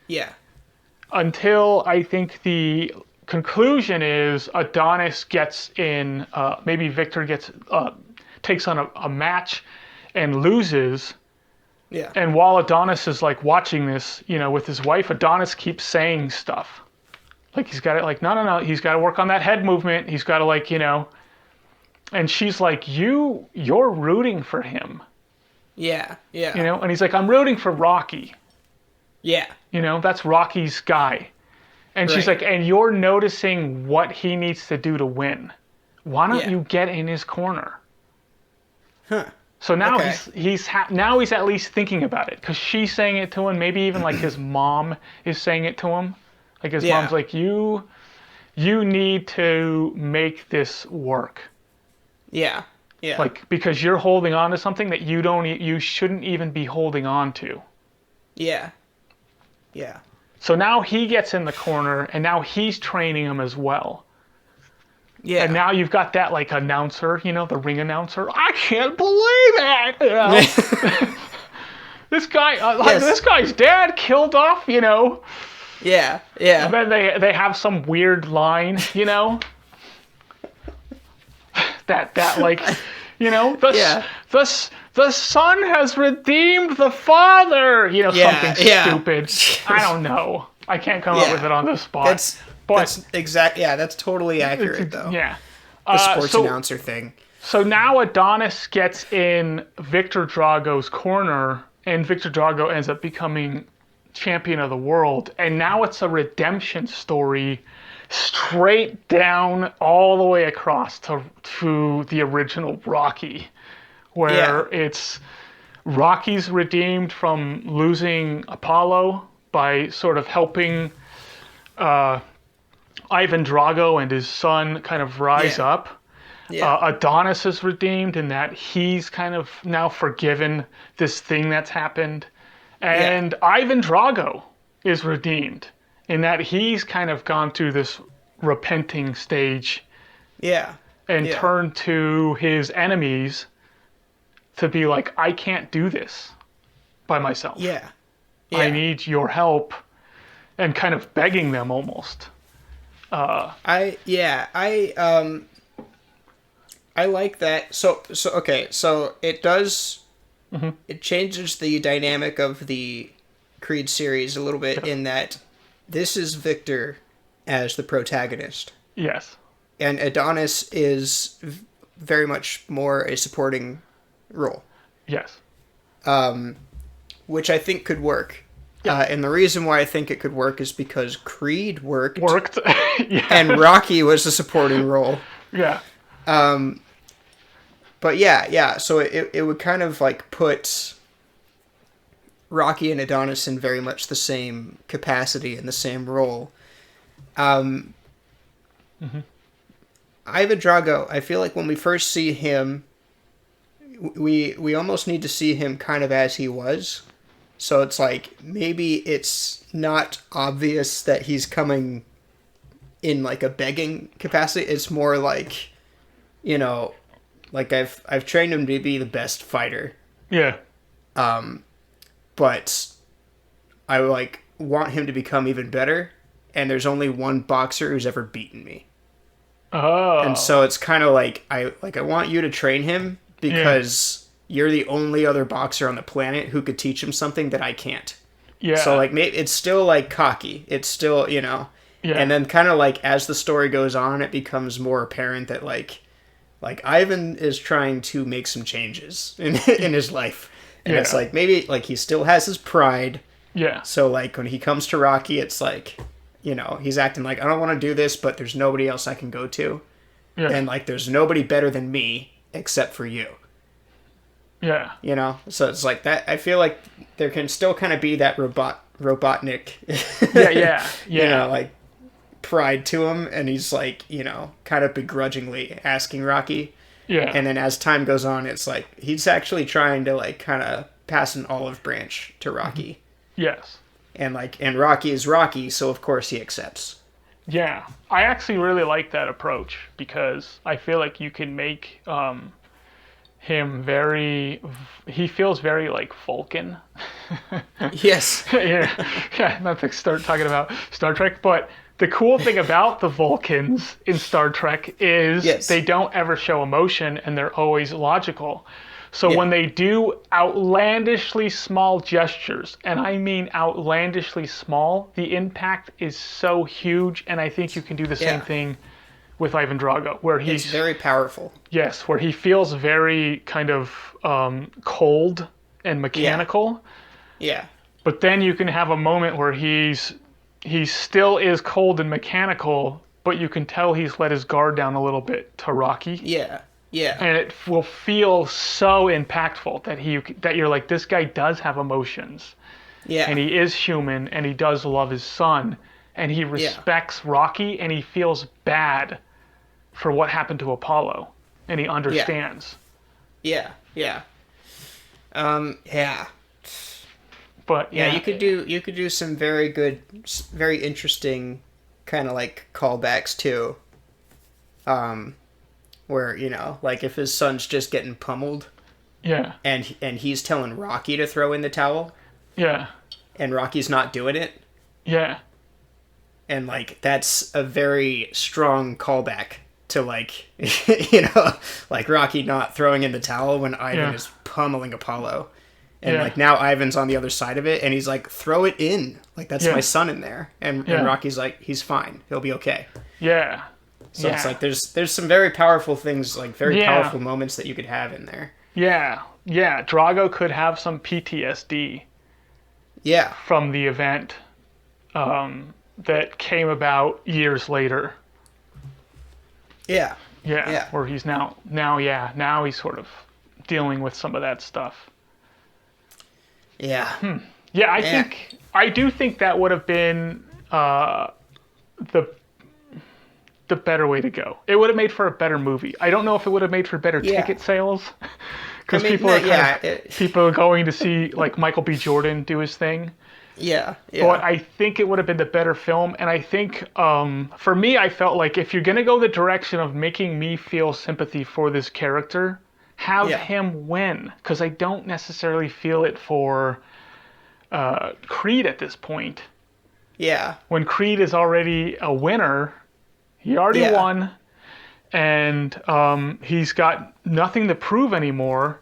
B: Yeah. Until I think the conclusion is Adonis gets in, maybe Victor takes on a match and loses. Yeah. And while Adonis is like watching this, with his wife, Adonis keeps saying stuff Like he's got to like no, he's got to work on that head movement. He's got to like, and she's like, you're rooting for him.
A: Yeah. Yeah.
B: And he's like, I'm rooting for Rocky.
A: Yeah.
B: That's Rocky's guy. And she's
A: Right.
B: like, and you're noticing what he needs to do to win. Why don't
A: Yeah.
B: you get in his corner?
A: Huh.
B: So now
A: Okay.
B: he's at least thinking about it, because she's saying it to him. Maybe even like his mom is saying it to him. Like his mom's like, you need to make this work.
A: Yeah. Yeah.
B: Like, because you're holding on to something that you shouldn't even be holding on to.
A: Yeah. Yeah.
B: So now he gets in the corner, and now he's training him as well.
A: Yeah.
B: And now you've got that like announcer, the ring announcer. I can't believe it. This guy, this guy's dad killed off.
A: Yeah. Yeah.
B: And then they have some weird line, that like, the son has redeemed the father. Something stupid. I don't know. I can't come up with it on the spot.
A: That's that's totally accurate though.
B: Yeah.
A: The sports announcer thing.
B: So now Adonis gets in Victor Drago's corner, and Victor Drago ends up becoming champion of the world. And now it's a redemption story straight down all the way across to the original Rocky, where it's Rocky's redeemed from losing Apollo by sort of helping Ivan Drago and his son kind of rise up. Yeah. Adonis is redeemed in that he's kind of now forgiven this thing that's happened. And Ivan Drago is redeemed in that he's kind of gone through this repenting stage.
A: Yeah.
B: And turned to his enemies to be like, I can't do this by myself.
A: Yeah.
B: I need your help, and kind of begging them almost.
A: I like that. So it does. Mm-hmm. It changes the dynamic of the Creed series a little bit in that this is Victor as the protagonist.
B: Yes.
A: And Adonis is very much more a supporting role.
B: Yes.
A: Which I think could work.
B: Yeah.
A: And the reason why I think it could work is because Creed worked.
B: Yeah.
A: And Rocky was a supporting role.
B: Yeah.
A: But yeah. So it would kind of like put Rocky and Adonis in very much the same capacity and the same role. Ivan Drago, I feel like when we first see him, we almost need to see him kind of as he was. So it's like, maybe it's not obvious that he's coming in like a begging capacity. It's more like, like I've trained him to be the best fighter.
B: Yeah.
A: But I like want him to become even better. And there's only one boxer who's ever beaten me.
B: Oh.
A: And so it's kind of like I want you to train him because you're the only other boxer on the planet who could teach him something that I can't. Yeah. So like maybe it's still like cocky. It's still, Yeah. And then kind of like as the story goes on, it becomes more apparent that like Ivan is trying to make some changes in his life. And it's like maybe like he still has his pride.
B: Yeah.
A: So like when he comes to Rocky, it's like, he's acting like, I don't want to do this, but there's nobody else I can go to. Yeah. And like there's nobody better than me except for you.
B: Yeah.
A: So it's like that. I feel like there can still kind of be that Robotnik.
B: Yeah.
A: Like pride to him, and he's like, kind of begrudgingly asking Rocky. Yeah. And then as time goes on, it's like he's actually trying to like kind of pass an olive branch to Rocky.
B: Yes.
A: And Rocky is Rocky, so of course he accepts.
B: Yeah. I actually really like that approach because I feel like you can make him he feels very like Vulcan.
A: Yes.
B: Yeah. Not to start talking about Star Trek, but the cool thing about the Vulcans in Star Trek is
A: Yes.
B: they don't ever show emotion and they're always logical. So
A: Yeah.
B: when they do outlandishly small gestures, and I mean outlandishly small, the impact is so huge, and I think you can do the same thing with Ivan Drago, where
A: It's very powerful.
B: Yes, where he feels very kind of cold and mechanical.
A: Yeah.
B: But then you can have a moment where he still is cold and mechanical, but you can tell he's let his guard down a little bit to Rocky.
A: Yeah. Yeah.
B: And it will feel so impactful that you're like, this guy does have emotions.
A: Yeah.
B: And he is human, and he does love his son, and he respects Rocky, and he feels bad for what happened to Apollo, and he understands.
A: Yeah. Yeah. Yeah.
B: But
A: Yeah, you could do some very good, very interesting kind of like callbacks too. Where, you know, like if his son's just getting pummeled.
B: Yeah.
A: And he's telling Rocky to throw in the towel.
B: Yeah.
A: And Rocky's not doing it.
B: Yeah.
A: And like that's a very strong callback to like you know, like Rocky not throwing in the towel when Ivan is pummeling Apollo. And like now Ivan's on the other side of it and he's like, throw it in. Like that's my son in there. And Rocky's like, he's fine. He'll be okay.
B: Yeah.
A: So it's like there's some very powerful things, like very powerful moments that you could have in there.
B: Yeah. Yeah. Drago could have some PTSD.
A: Yeah.
B: From the event that came about years later.
A: Yeah.
B: Yeah. Yeah. Where he's now he's sort of dealing with some of that stuff.
A: Yeah.
B: Yeah, I do think that would have been the better way to go. It would have made for a better movie. I don't know if it would have made for better ticket sales, because people are going to see like Michael B. Jordan do his thing.
A: Yeah.
B: But I think it would have been the better film, and I think for me, I felt like if you're gonna go the direction of making me feel sympathy for this character, have him win, because I don't necessarily feel it for Creed at this point.
A: Yeah.
B: When Creed is already a winner, he already won, and he's got nothing to prove anymore.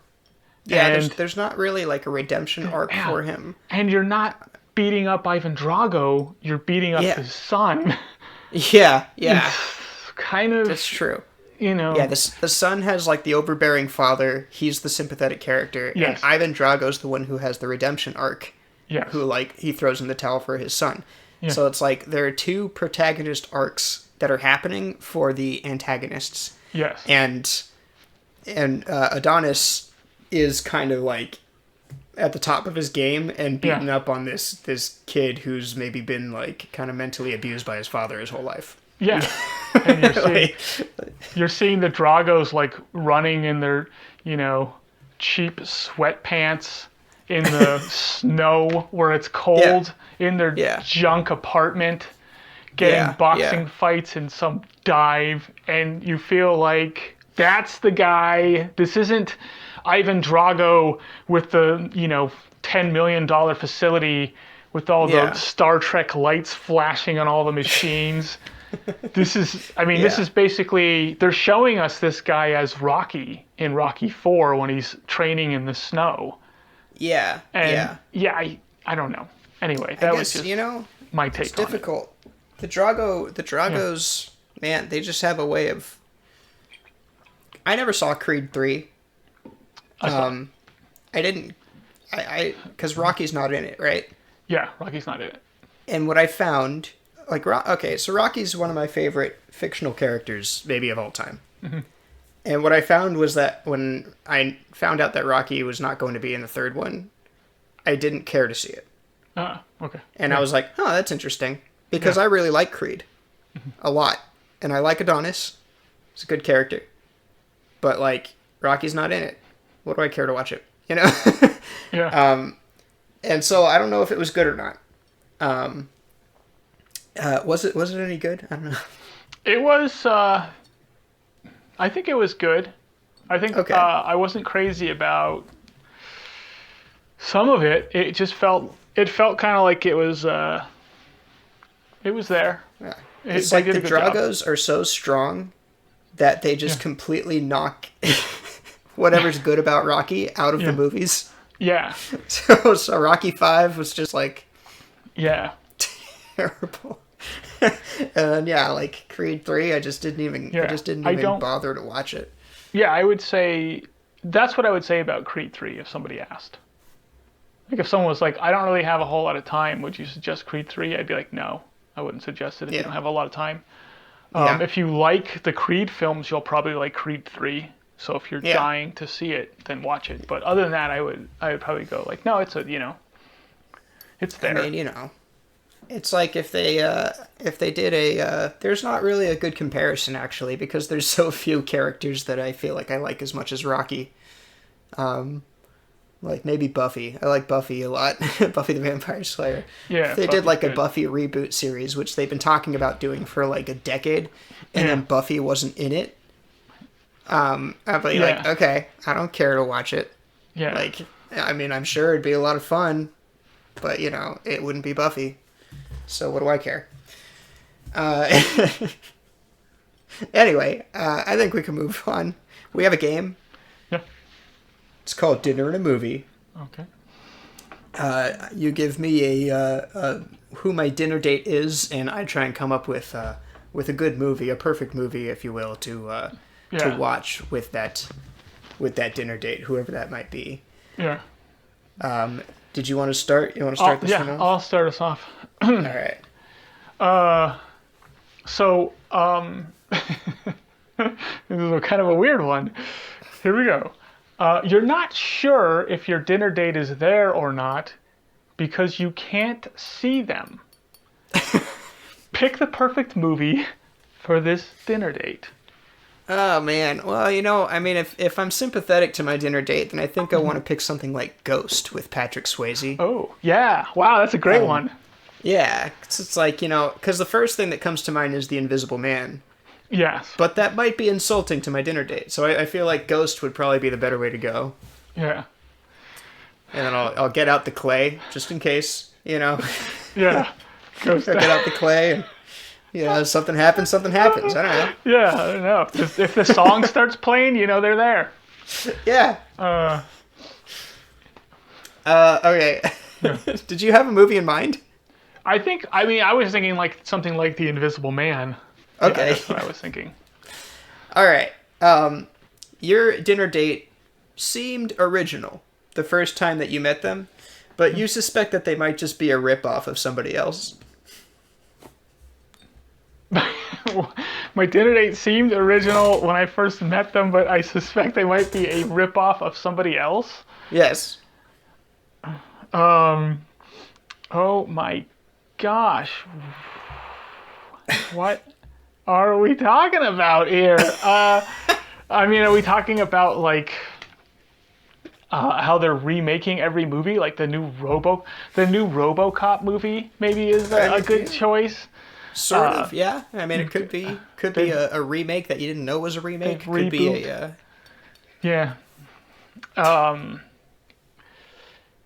A: Yeah, and there's not really like a redemption arc for him.
B: And you're not beating up Ivan Drago, you're beating up his son.
A: Yeah.
B: It's kind of...
A: That's true.
B: You know,
A: the son has like the overbearing father. He's the sympathetic character, and Ivan Drago's the one who has the redemption arc. Who like he throws in the towel for his son. So it's like there are two protagonist arcs that are happening for the antagonists.
B: Yes.
A: And Adonis is kind of like at the top of his game and beating up on this kid who's maybe been like kind of mentally abused by his father his whole life.
B: Yeah. And you're seeing the Dragos like running in their, you know, cheap sweatpants in the snow where it's cold, in their junk apartment, getting boxing fights in some dive, and you feel like that's the guy. This isn't Ivan Drago with the, you know, $10 million facility with all the Star Trek lights flashing on all the machines. This is, I mean, this is basically, they're showing us this guy as Rocky in Rocky 4 when he's training in the snow.
A: Yeah.
B: And I don't know. Anyway, that was just,
A: you know,
B: my take
A: it's difficult. The Dragos, man, they just have a way of... I never saw Creed 3. I didn't... Because Rocky's not in it, right?
B: Yeah, Rocky's not in it.
A: And what I found... Like, okay, so Rocky's one of my favorite fictional characters, maybe of all time. Mm-hmm. And what I found was that when I found out that Rocky was not going to be in the third one, I didn't care to see it.
B: Okay.
A: And I was like, oh, that's interesting. Because I really like Creed a lot. And I like Adonis. He's a good character. But, like, Rocky's not in it. What do I care to watch it? You know? And so I don't know if it was good or not. Was it any good? I don't know.
B: It was, I think it was good. I think I wasn't crazy about some of it. It just felt kind of like it was there.
A: It's like the Dragos are so strong that they just completely knock whatever's good about Rocky out of the movies.
B: Yeah.
A: So Rocky 5 was just like terrible. And like Creed 3, I just didn't even bother to watch it.
B: Yeah, I would say that's what I would say about Creed 3 if somebody asked. Like if someone was like, I don't really have a whole lot of time, would you suggest Creed 3? I'd be like, no, I wouldn't suggest it if you don't have a lot of time. If you like the Creed films, you'll probably like Creed 3. So if you're dying to see it, then watch it. But other than that, I would probably go like, no, it's it's there.
A: I mean, it's like if they did there's not really a good comparison actually, because there's so few characters that I feel like I like as much as Rocky. Like maybe Buffy. I like Buffy a lot. Buffy the Vampire Slayer.
B: Yeah.
A: If they did like a Buffy reboot series, which they've been talking about doing for like a decade, and then Buffy wasn't in it. I'd be like, okay, I don't care to watch it.
B: Yeah.
A: Like, I mean, I'm sure it'd be a lot of fun, but it wouldn't be Buffy. So what do I care? Anyway, I think we can move on. We have a game.
B: Yeah.
A: It's called Dinner and a Movie.
B: Okay.
A: You give me a who my dinner date is, and I try and come up with a good movie, a perfect movie, if you will, to watch with that dinner date, whoever that might be.
B: Yeah.
A: Did you want to start? You want to start this one off?
B: Yeah, I'll start us off.
A: All right.
B: So, this is kind of a weird one. Here we go. You're not sure if your dinner date is there or not because you can't see them. Pick the perfect movie for this dinner date.
A: Oh, man. Well, I mean, if I'm sympathetic to my dinner date, then I think I want to pick something like Ghost with Patrick Swayze.
B: Oh, yeah. Wow, that's a great one.
A: Yeah. It's like, because the first thing that comes to mind is The Invisible Man.
B: Yes.
A: But that might be insulting to my dinner date, so I feel like Ghost would probably be the better way to go.
B: Yeah.
A: And then I'll get out the clay, just in case,
B: Yeah.
A: Ghost. Get out the clay and, something happens, I don't know.
B: Yeah, I don't know. If the song starts playing, they're there.
A: Yeah. Okay. Yeah. Did you have a movie in mind?
B: I was thinking like something like The Invisible Man.
A: Okay.
B: Yeah, that's what I was thinking.
A: All right. Your dinner date seemed original the first time that you met them, but you suspect that they might just be a ripoff of somebody else.
B: My dinner date seemed original when I first met them, but I suspect they might be a ripoff of somebody else.
A: Yes.
B: Oh my gosh. What are we talking about here? Are we talking about like how they're remaking every movie, like the new RoboCop movie? Maybe is a good choice.
A: Sort of, yeah. I mean, it could be a remake that you didn't know was a remake. Could be a
B: yeah.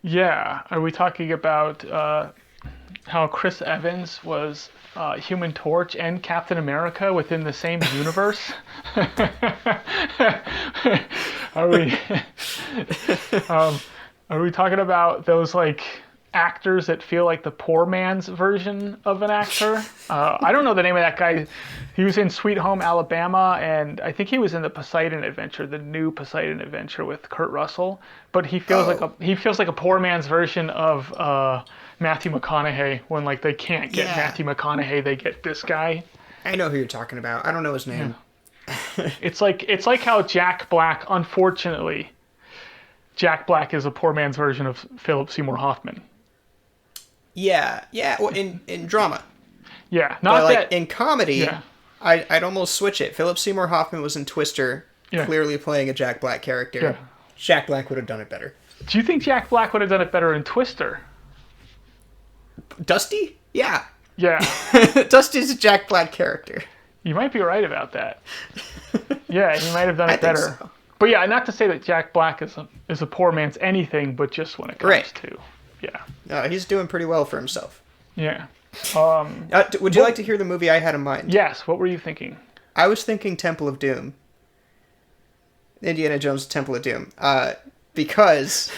B: Yeah. Are we talking about how Chris Evans was Human Torch and Captain America within the same universe? Are we talking about those like actors that feel like the poor man's version of an actor? I don't know the name of that guy. He was in Sweet Home Alabama, and I think he was in the Poseidon Adventure, the new Poseidon Adventure with Kurt Russell. But he feels like a poor man's version of Matthew McConaughey. When like they can't get Matthew McConaughey, they get this guy.
A: I know who you're talking about. I don't know his name.
B: Yeah. It's like how Jack Black, unfortunately, Jack Black is a poor man's version of Philip Seymour Hoffman.
A: Yeah. Well, in drama.
B: Yeah,
A: not but, that in comedy.
B: Yeah.
A: I'd almost switch it. Philip Seymour Hoffman was in Twister, clearly playing a Jack Black character. Yeah. Jack Black would have done it better.
B: Do you think Jack Black would have done it better in Twister?
A: Dusty? Yeah.
B: Yeah.
A: Dusty's a Jack Black character.
B: You might be right about that. Yeah, he might have done it better. So. But yeah, not to say that Jack Black is a poor man's anything, but just when it comes to,
A: No, he's doing pretty well for himself.
B: Yeah.
A: Would you like to hear the movie I had in mind?
B: Yes. What were you thinking?
A: I was thinking Temple of Doom. Indiana Jones' Temple of Doom. Because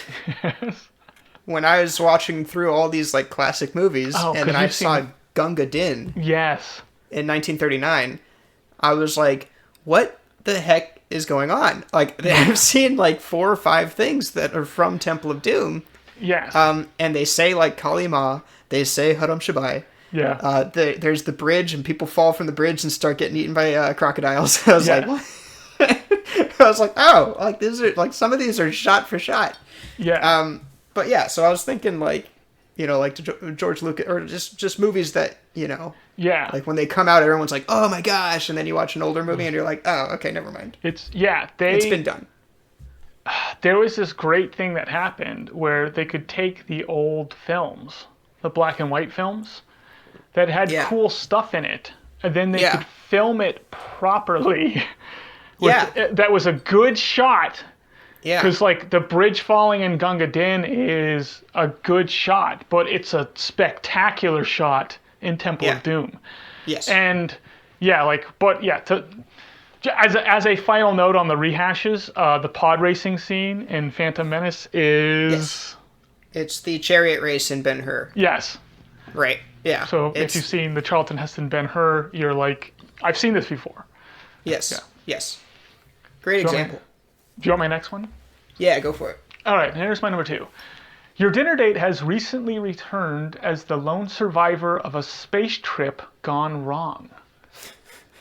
A: when I was watching through all these like classic movies, and then I saw Gunga Din
B: Yes.
A: in 1939, I was like, what the heck is going on? Like, I've seen like 4 or 5 things that are from Temple of Doom.
B: Yes.
A: And they say like Kali Ma, they say Haram Shabai.
B: Yeah.
A: There's the bridge, and people fall from the bridge and start getting eaten by crocodiles. I was like, what? I was like, oh, like these are like some of these are shot for shot.
B: Yeah.
A: But yeah, so I was thinking like, like George Lucas, or just movies that
B: Yeah.
A: like when they come out, everyone's like, oh my gosh, and then you watch an older movie and you're like, oh, okay, never mind.
B: It's
A: been done.
B: There was this great thing that happened where they could take the old films, the black and white films, that had cool stuff in it, and then they could film it properly. That was a good shot.
A: Yeah.
B: Because like the bridge falling in Gunga Din is a good shot, but it's a spectacular shot in Temple of Doom.
A: Yes.
B: And as a final note on the rehashes, the pod racing scene in Phantom Menace is...
A: Yes. It's the chariot race in Ben-Hur.
B: Yes.
A: Right, yeah.
B: So if you've seen the Charlton Heston Ben-Hur, you're like, I've seen this before.
A: Yes,
B: Yeah.
A: yes. Great example.
B: Do you want my next one?
A: Yeah, go for it.
B: All right, here's my number 2. Your dinner date has recently returned as the lone survivor of a space trip gone wrong.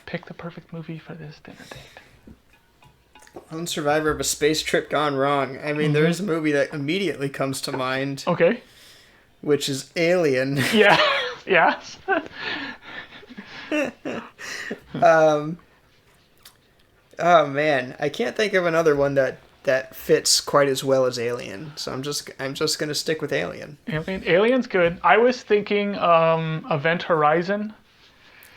B: Pick the perfect movie for this dinner date.
A: Lone survivor of a space trip gone wrong. I mean, there is a movie that immediately comes to mind.
B: Okay.
A: Which is Alien.
B: Yeah. Yes.
A: Oh man, I can't think of another one that fits quite as well as Alien. So I'm just gonna stick with Alien.
B: Alien's good. I was thinking Event Horizon.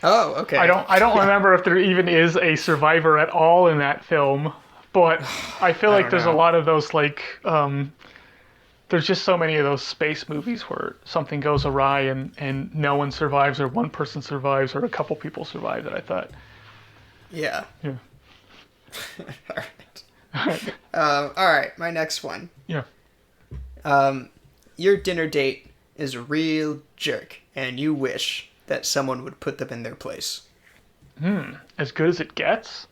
A: Oh, okay.
B: I don't remember if there even is a survivor at all in that film, but I feel like there's a lot of those like there's just so many of those space movies where something goes awry and no one survives, or one person survives, or a couple people survive, that I thought.
A: Yeah.
B: Yeah.
A: All right. My next one.
B: Yeah.
A: Your dinner date is a real jerk, and you wish that someone would put them in their place.
B: As good as it gets?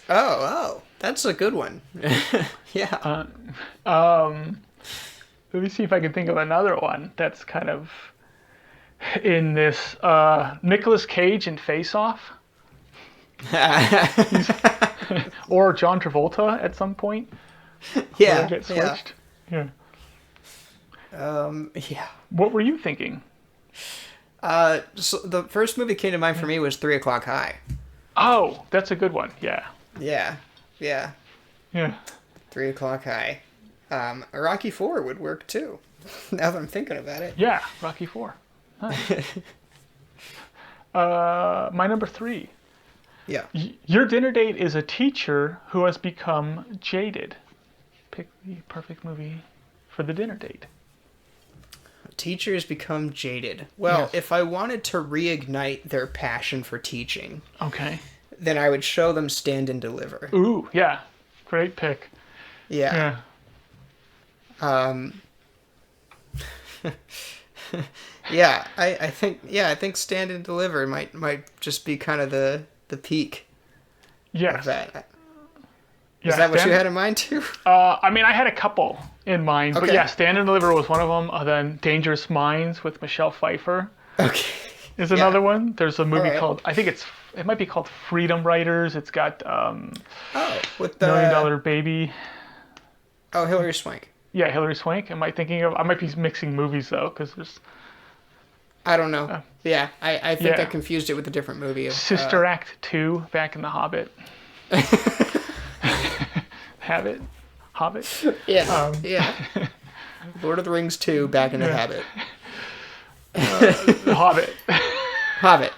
A: Oh, that's a good one. Yeah.
B: Let me see if I can think of another one that's kind of in this. Nicolas Cage in Face Off. Or John Travolta at some point.
A: Yeah.
B: Get switched. Yeah.
A: Yeah.
B: What were you thinking?
A: So the first movie that came to mind for me was 3 O'Clock High.
B: Oh, that's a good one. Yeah.
A: Yeah. 3 O'Clock High. Rocky 4 would work too. Now that I'm thinking about it.
B: Yeah, Rocky 4. Nice. My number 3.
A: Yeah.
B: Your dinner date is a teacher who has become jaded. Pick the perfect movie for the dinner date.
A: Teachers become jaded. Well,
B: Yes.
A: if I wanted to reignite their passion for teaching,
B: Okay.
A: then I would show them Stand and Deliver.
B: Ooh, yeah. Great pick.
A: Yeah. Yeah, I think Stand and Deliver might just be kind of the peak
B: Yes.
A: of that.
B: Yeah,
A: Is that what you had in mind too?
B: I mean, I had a couple in mind, but
A: Okay.
B: yeah, Stand and Deliver was one of them. Then Dangerous Minds with Michelle Pfeiffer
A: Okay.
B: is another one. There's a movie
A: Alright.
B: called, it might be called Freedom Writers. It's got
A: With the
B: $1 Million Baby.
A: Oh, Hilary Swank.
B: Yeah, Hilary Swank. Am I thinking of? I might be mixing movies though, because there's
A: I don't know. Yeah, I think
B: yeah.
A: I confused it with a different movie.
B: Sister Act 2 back in The Hobbit. Hobbit.
A: Yeah. Lord of the Rings 2, Back in the Habit.
B: The Hobbit.
A: Hobbit.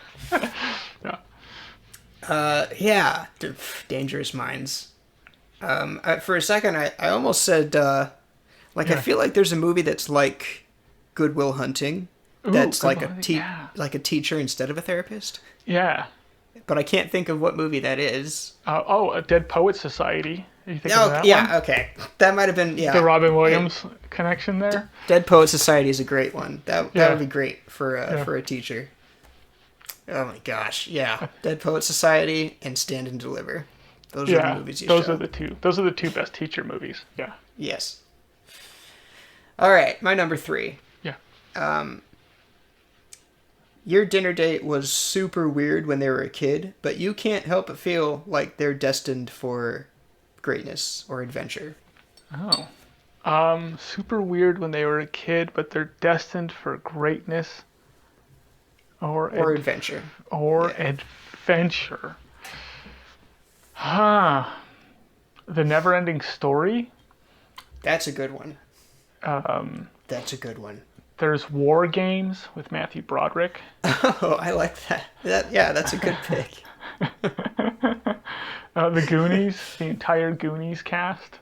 B: Yeah.
A: Dangerous Minds. For a second, I almost said, I feel like there's a movie that's like Good Will Hunting, that's
B: good
A: like
B: one. Yeah.
A: like a teacher instead of a therapist.
B: Yeah.
A: But I can't think of what movie that is.
B: A Dead Poets Society. Are you thinking of
A: Oh,
B: that
A: yeah,
B: one?
A: okay. That might have been,
B: The
A: yeah.
B: Robin Williams connection there.
A: Dead Poet Society is a great one. That would
B: Yeah.
A: be great
B: Yeah.
A: for a teacher. Oh my gosh, yeah. Dead Poet Society and Stand and Deliver. Those are the
B: Yeah.
A: movies you
B: Those
A: show.
B: are the two. Those are the two best teacher movies. Yeah.
A: Yes. All right, my number 3.
B: Yeah.
A: Your dinner date was super weird when they were a kid, but you can't help but feel like they're destined for greatness or adventure.
B: Oh. Super weird when they were a kid, but they're destined for greatness or
A: Adventure.
B: adventure. Huh. The Never-Ending Story.
A: That's a good one. That's a good one.
B: There's War Games with Matthew Broderick.
A: Oh, I like that. Yeah, that's a good pick.
B: The Goonies, the entire Goonies cast.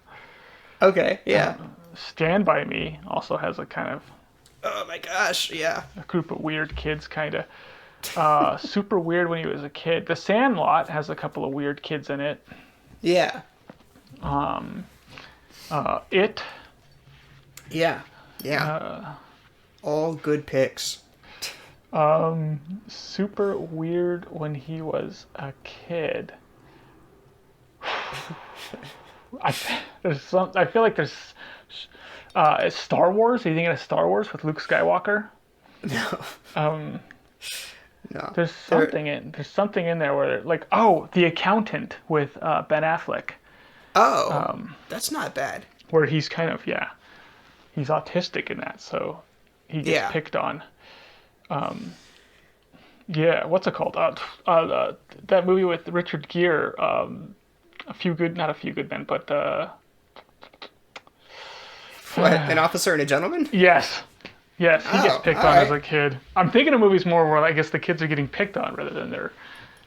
A: Okay, yeah.
B: Stand By Me also has a kind of
A: Oh my gosh, yeah.
B: a group of weird kids, kind of. Super weird when he was a kid. The Sandlot has a couple of weird kids in it.
A: Yeah.
B: It.
A: Yeah. Yeah. All good picks.
B: Super weird when he was a kid. I feel like there's Star Wars. Are you thinking of Star Wars with Luke Skywalker?
A: No. No.
B: There's something in there where like The Accountant with Ben Affleck,
A: Oh, that's not bad.
B: where he's kind of he's autistic in that, so he gets picked on. What's it called? That movie with Richard Gere. Not a few good men, but
A: What? An Officer and a Gentleman?
B: yes, he gets picked on as
A: alright.
B: a kid. I'm thinking of movies more where I guess the kids are getting picked on rather than they're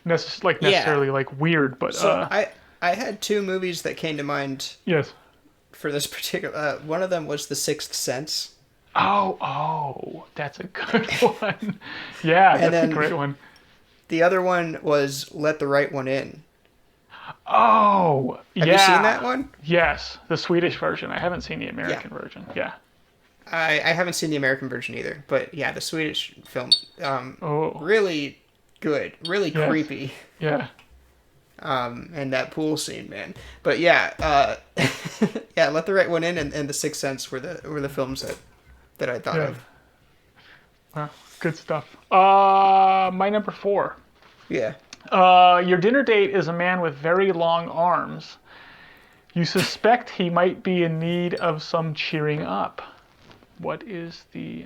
B: necessarily like weird. But
A: So I had 2 movies that came to mind
B: yes.
A: for this particular. One of them was The Sixth Sense.
B: Oh, that's a good one. Yeah,
A: And
B: that's
A: then-
B: a great one.
A: The other one was Let the Right One In.
B: Oh,
A: Have you seen that one?
B: Yes, the Swedish version. I haven't seen the American version. Yeah.
A: I haven't seen the American version either, but yeah, the Swedish film,
B: Oh.
A: really good, really
B: Yes.
A: creepy,
B: Yeah.
A: and that pool scene, man. But yeah, yeah, Let the Right One In and The Sixth Sense were the films that I thought
B: Yeah.
A: of.
B: Wow, good stuff. My number 4.
A: Yeah.
B: Your dinner date is a man with very long arms. You suspect he might be in need of some cheering up. What is the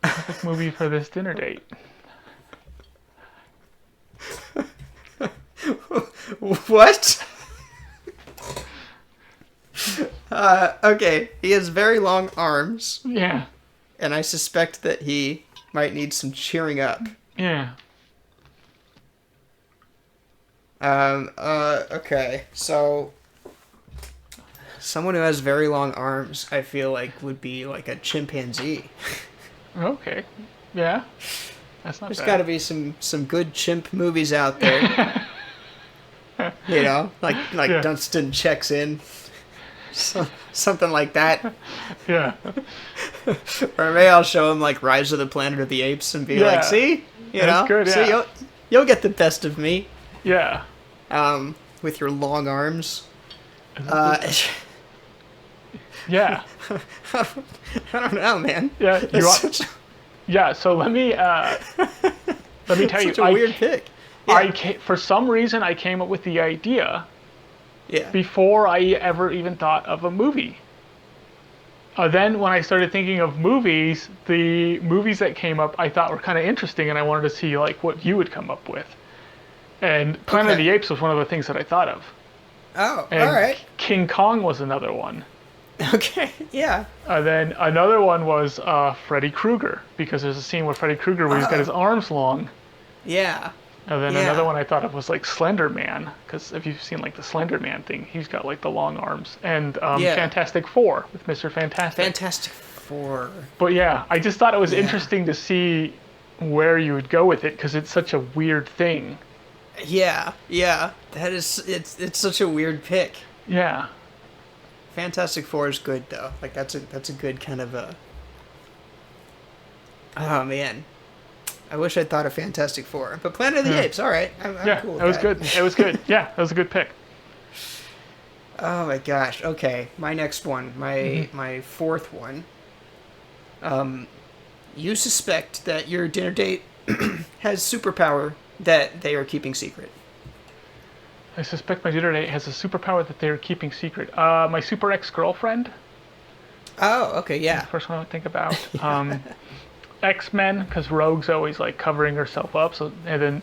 B: perfect movie for this dinner date?
A: What? Okay, he has very long arms,
B: Yeah.
A: and I suspect that he might need some cheering up.
B: Yeah.
A: Okay, so someone who has very long arms, I feel like would be like a chimpanzee.
B: Okay. Yeah. That's not
A: There's
B: bad.
A: got to be some good chimp movies out there. You know, like
B: Yeah.
A: Dunstan Checks In, something like that.
B: Yeah.
A: Or maybe I'll show him like Rise of the Planet of the Apes and be
B: Yeah.
A: like, see, you
B: That's
A: know,
B: good,
A: see,
B: yeah.
A: you'll get the best of me.
B: Yeah.
A: With your long arms.
B: Yeah.
A: I don't know, man.
B: Yeah.
A: That's
B: You are,
A: such,
B: yeah. So let me tell you.
A: such a weird pick.
B: For some reason, I came up with the idea
A: Yeah.
B: before I ever even thought of a movie. Then when I started thinking of movies, the movies that came up I thought were kind of interesting, and I wanted to see like what you would come up with. And Planet of
A: Okay.
B: the Apes was one of the things that I thought of.
A: Oh,
B: And
A: all right.
B: King Kong was another one.
A: Okay. Yeah.
B: Then another one was Freddy Krueger, because there's a scene with Freddy Krueger where he's got his arms long.
A: Yeah.
B: And then
A: Yeah.
B: another one I thought of was like Slender Man, because if you've seen like the Slender Man thing, he's got like the long arms. And
A: Yeah.
B: Fantastic Four with Mr. Fantastic.
A: Fantastic Four.
B: But yeah, I just thought it was interesting to see where you would go with it because it's such a weird thing.
A: Yeah. That is, it's such a weird pick.
B: Yeah.
A: Fantastic Four is good though. Like that's a good kind of a. Oh man, I wish I'd thought of Fantastic Four, but Planet of the Apes. All right, I'm cool with
B: it was
A: that.
B: good. It was good. Yeah, it was a good pick.
A: Oh my gosh. Okay, my next one, my fourth one. You suspect that your dinner date has superpower that they are keeping secret.
B: I suspect my dinner date has a superpower that they're keeping secret. My super ex-girlfriend.
A: Oh, okay, yeah.
B: First one I would think about. X-Men, because Rogue's always like covering herself up. So and then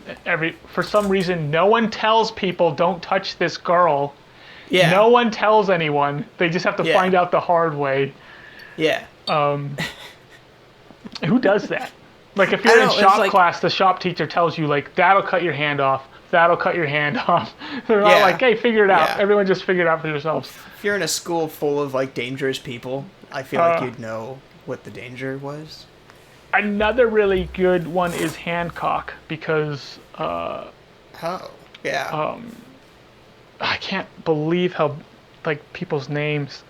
B: for some reason, no one tells people don't touch this girl.
A: Yeah.
B: No one tells anyone. They just have to find out the hard way.
A: Yeah.
B: Who does that? Like if you're in shop class, the shop teacher tells you like that'll cut your hand off. That'll cut your hand off. They're all like, hey, figure it out. Everyone just figure it out for yourselves.
A: If you're in a school full of like dangerous people, I feel like you'd know what the danger was.
B: Another really good one is Hancock because
A: Oh, yeah.
B: I can't believe how like people's names.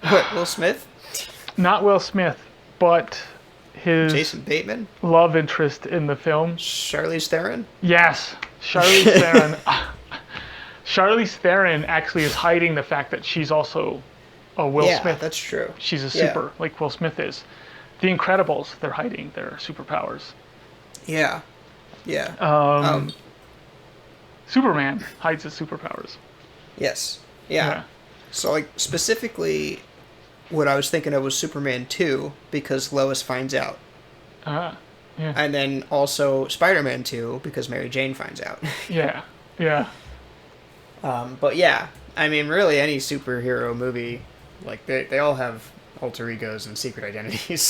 A: What, Will Smith?
B: Not Will Smith, but his
A: Jason Bateman?
B: love interest in the film.
A: Charlize Theron?
B: Yes, Charlize Theron. Charlize Theron actually is hiding the fact that she's also a Will Smith.
A: Yeah, that's true.
B: She's a super, like Will Smith is. The Incredibles, they're hiding their superpowers.
A: Yeah. Yeah.
B: Superman hides his superpowers.
A: Yes. Yeah. So, like, specifically, what I was thinking of was Superman 2, because Lois finds out.
B: Yeah.
A: And then also Spider-Man 2, because Mary Jane finds out.
B: Yeah.
A: But yeah, I mean, really, any superhero movie, like, they all have alter egos and secret identities,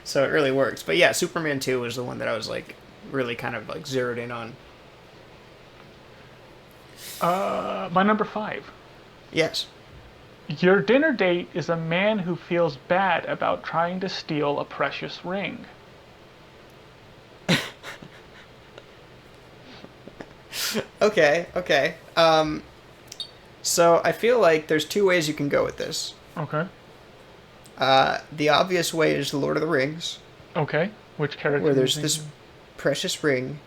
A: so it really works. But yeah, Superman 2 was the one that I was, like, really kind of, like, zeroed in on.
B: My number 5.
A: Yes.
B: Your dinner date is a man who feels bad about trying to steal a precious ring.
A: Okay. So I feel like there's two ways you can go with this.
B: Okay.
A: The obvious way is The Lord of the Rings.
B: Okay. Which character?
A: Where there's this precious ring.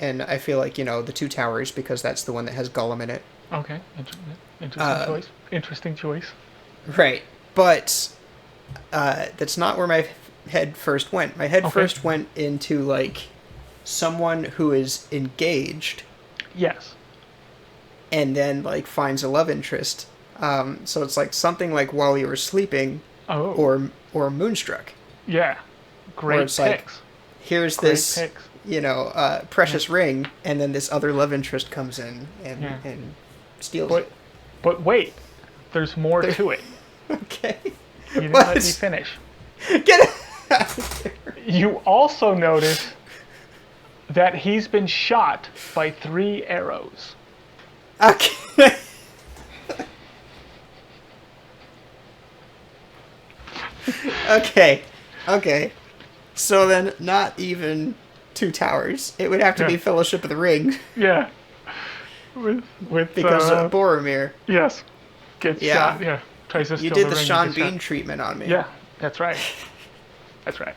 A: And I feel like, the Two Towers, because that's the one that has Gollum in it.
B: Okay. Interesting choice.
A: Right. But that's not where my head first went. My head first went into, like, someone who is engaged.
B: Yes.
A: And then, like, finds a love interest. So it's like something like While You Were Sleeping or Moonstruck.
B: Yeah. Great picks.
A: Like, here's this, precious ring, and then this other love interest comes in and steals it.
B: But wait, there's more to it.
A: Okay.
B: You didn't let me finish.
A: Get it out of there.
B: You also notice that he's been shot by 3 arrows.
A: Okay. Okay. So then, not even Two Towers. It would have to be Fellowship of the Ring.
B: Yeah. With
A: because Boromir.
B: Yes. Gets shot. Yeah. Tries to steal
A: You did
B: the
A: the
B: ring
A: Sean Bean treatment on me.
B: Yeah, that's right. That's right.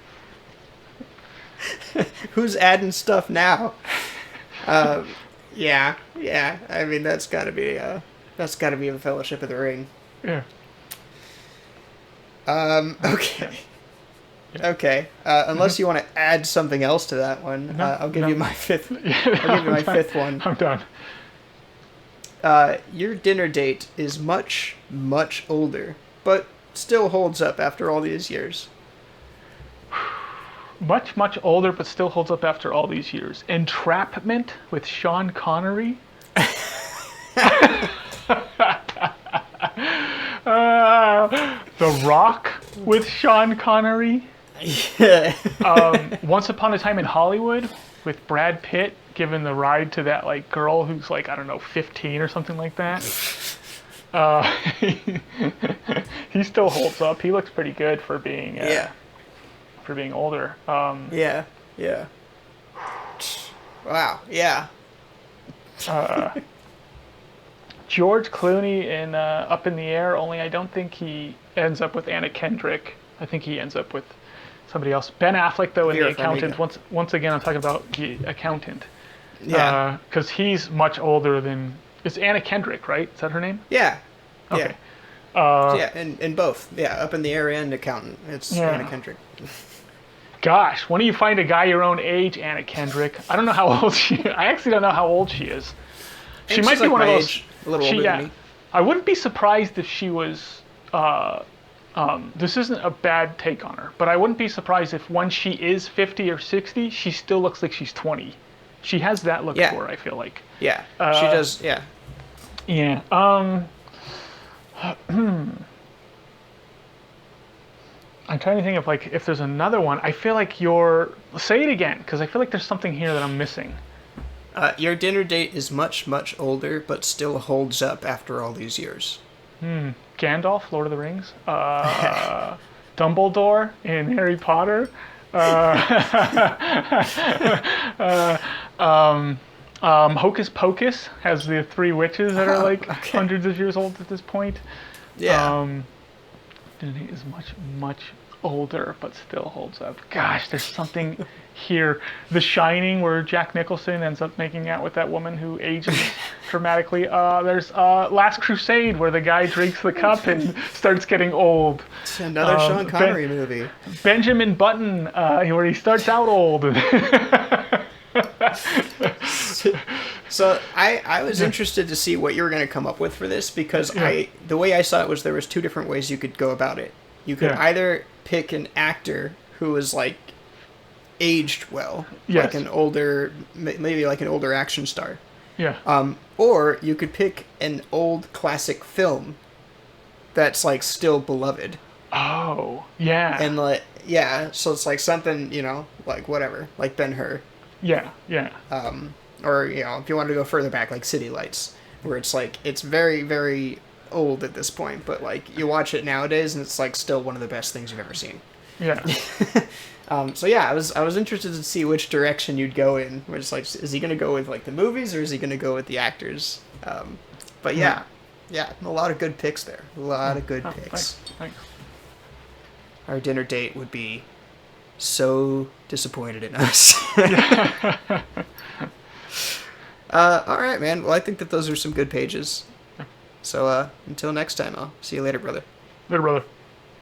A: Who's adding stuff now? Yeah. I mean, that's got to be a Fellowship of the Ring.
B: Yeah.
A: Okay. Okay. Unless you want to add something else to that one, I'll give you my fifth. I'll give you my fifth one.
B: I'm done.
A: Your dinner date is much, much older, but still holds up after all these years.
B: Much, much older, but still holds up after all these years. Entrapment with Sean Connery. The Rock with Sean Connery.
A: Yeah.
B: Once Upon a Time in Hollywood with Brad Pitt giving the ride to that like girl who's like, I don't know, 15 or something like that. Uh, he still holds up. He looks pretty good
A: Yeah.
B: for being older.
A: Yeah. Yeah. Wow. Yeah.
B: George Clooney in Up in the Air. Only I don't think he ends up with Anna Kendrick. I think he ends up with somebody else. Ben Affleck though in The Accountant. Once again, I'm talking about The Accountant.
A: Yeah.
B: Because he's much older than. It's Anna Kendrick, right? Is that her name?
A: Yeah.
B: Okay.
A: Yeah, in both. Yeah, Up in the Air and Accountant. It's Anna Kendrick.
B: Gosh, when do you find a guy your own age, Anna Kendrick? I don't know how old she is. I actually don't know how old she is. She might be one of those.
A: Age, a little older than me.
B: I wouldn't be surprised if she was. This isn't a bad take on her, but I wouldn't be surprised if when she is 50 or 60, she still looks like she's 20. She has that look to her, I feel like.
A: Yeah, she does, yeah.
B: Yeah. I'm trying to think of like if there's another one. I feel like say it again because I feel like there's something here that I'm missing.
A: Your dinner date is much, much older, but still holds up after all these years.
B: Gandalf, Lord of the Rings. Dumbledore in Harry Potter. Hocus Pocus has the three witches that are like hundreds of years old at this point.
A: Yeah.
B: Dinner date is much, much older, but still holds up. Gosh, there's something here. The Shining, where Jack Nicholson ends up making out with that woman who ages dramatically. There's Last Crusade, where the guy drinks the cup and starts getting old.
A: It's another Sean Connery movie.
B: Benjamin Button, where he starts out old.
A: So I was interested to see what you were going to come up with for this because the way I saw it was there was two different ways you could go about it. You could either pick an actor who was like aged well, like an older, maybe like an older action star.
B: Yeah.
A: Or you could pick an old classic film that's like still beloved.
B: Oh, yeah.
A: And like so it's like something, like whatever, like Ben-Hur.
B: Yeah, yeah.
A: Or, if you wanted to go further back, like City Lights, where it's like, it's very, very old at this point, but like, you watch it nowadays and it's like still one of the best things you've ever seen.
B: Yeah.
A: So yeah, I was interested to see which direction you'd go in. Where it's like, is he going to go with like the movies or is he going to go with the actors? But yeah, a lot of good picks there. A lot of good picks.
B: Thanks.
A: Our dinner date would be so disappointed in us. All right, man. Well, I think that those are some good pages. So until next time, I'll see you later, brother.
B: Later, brother.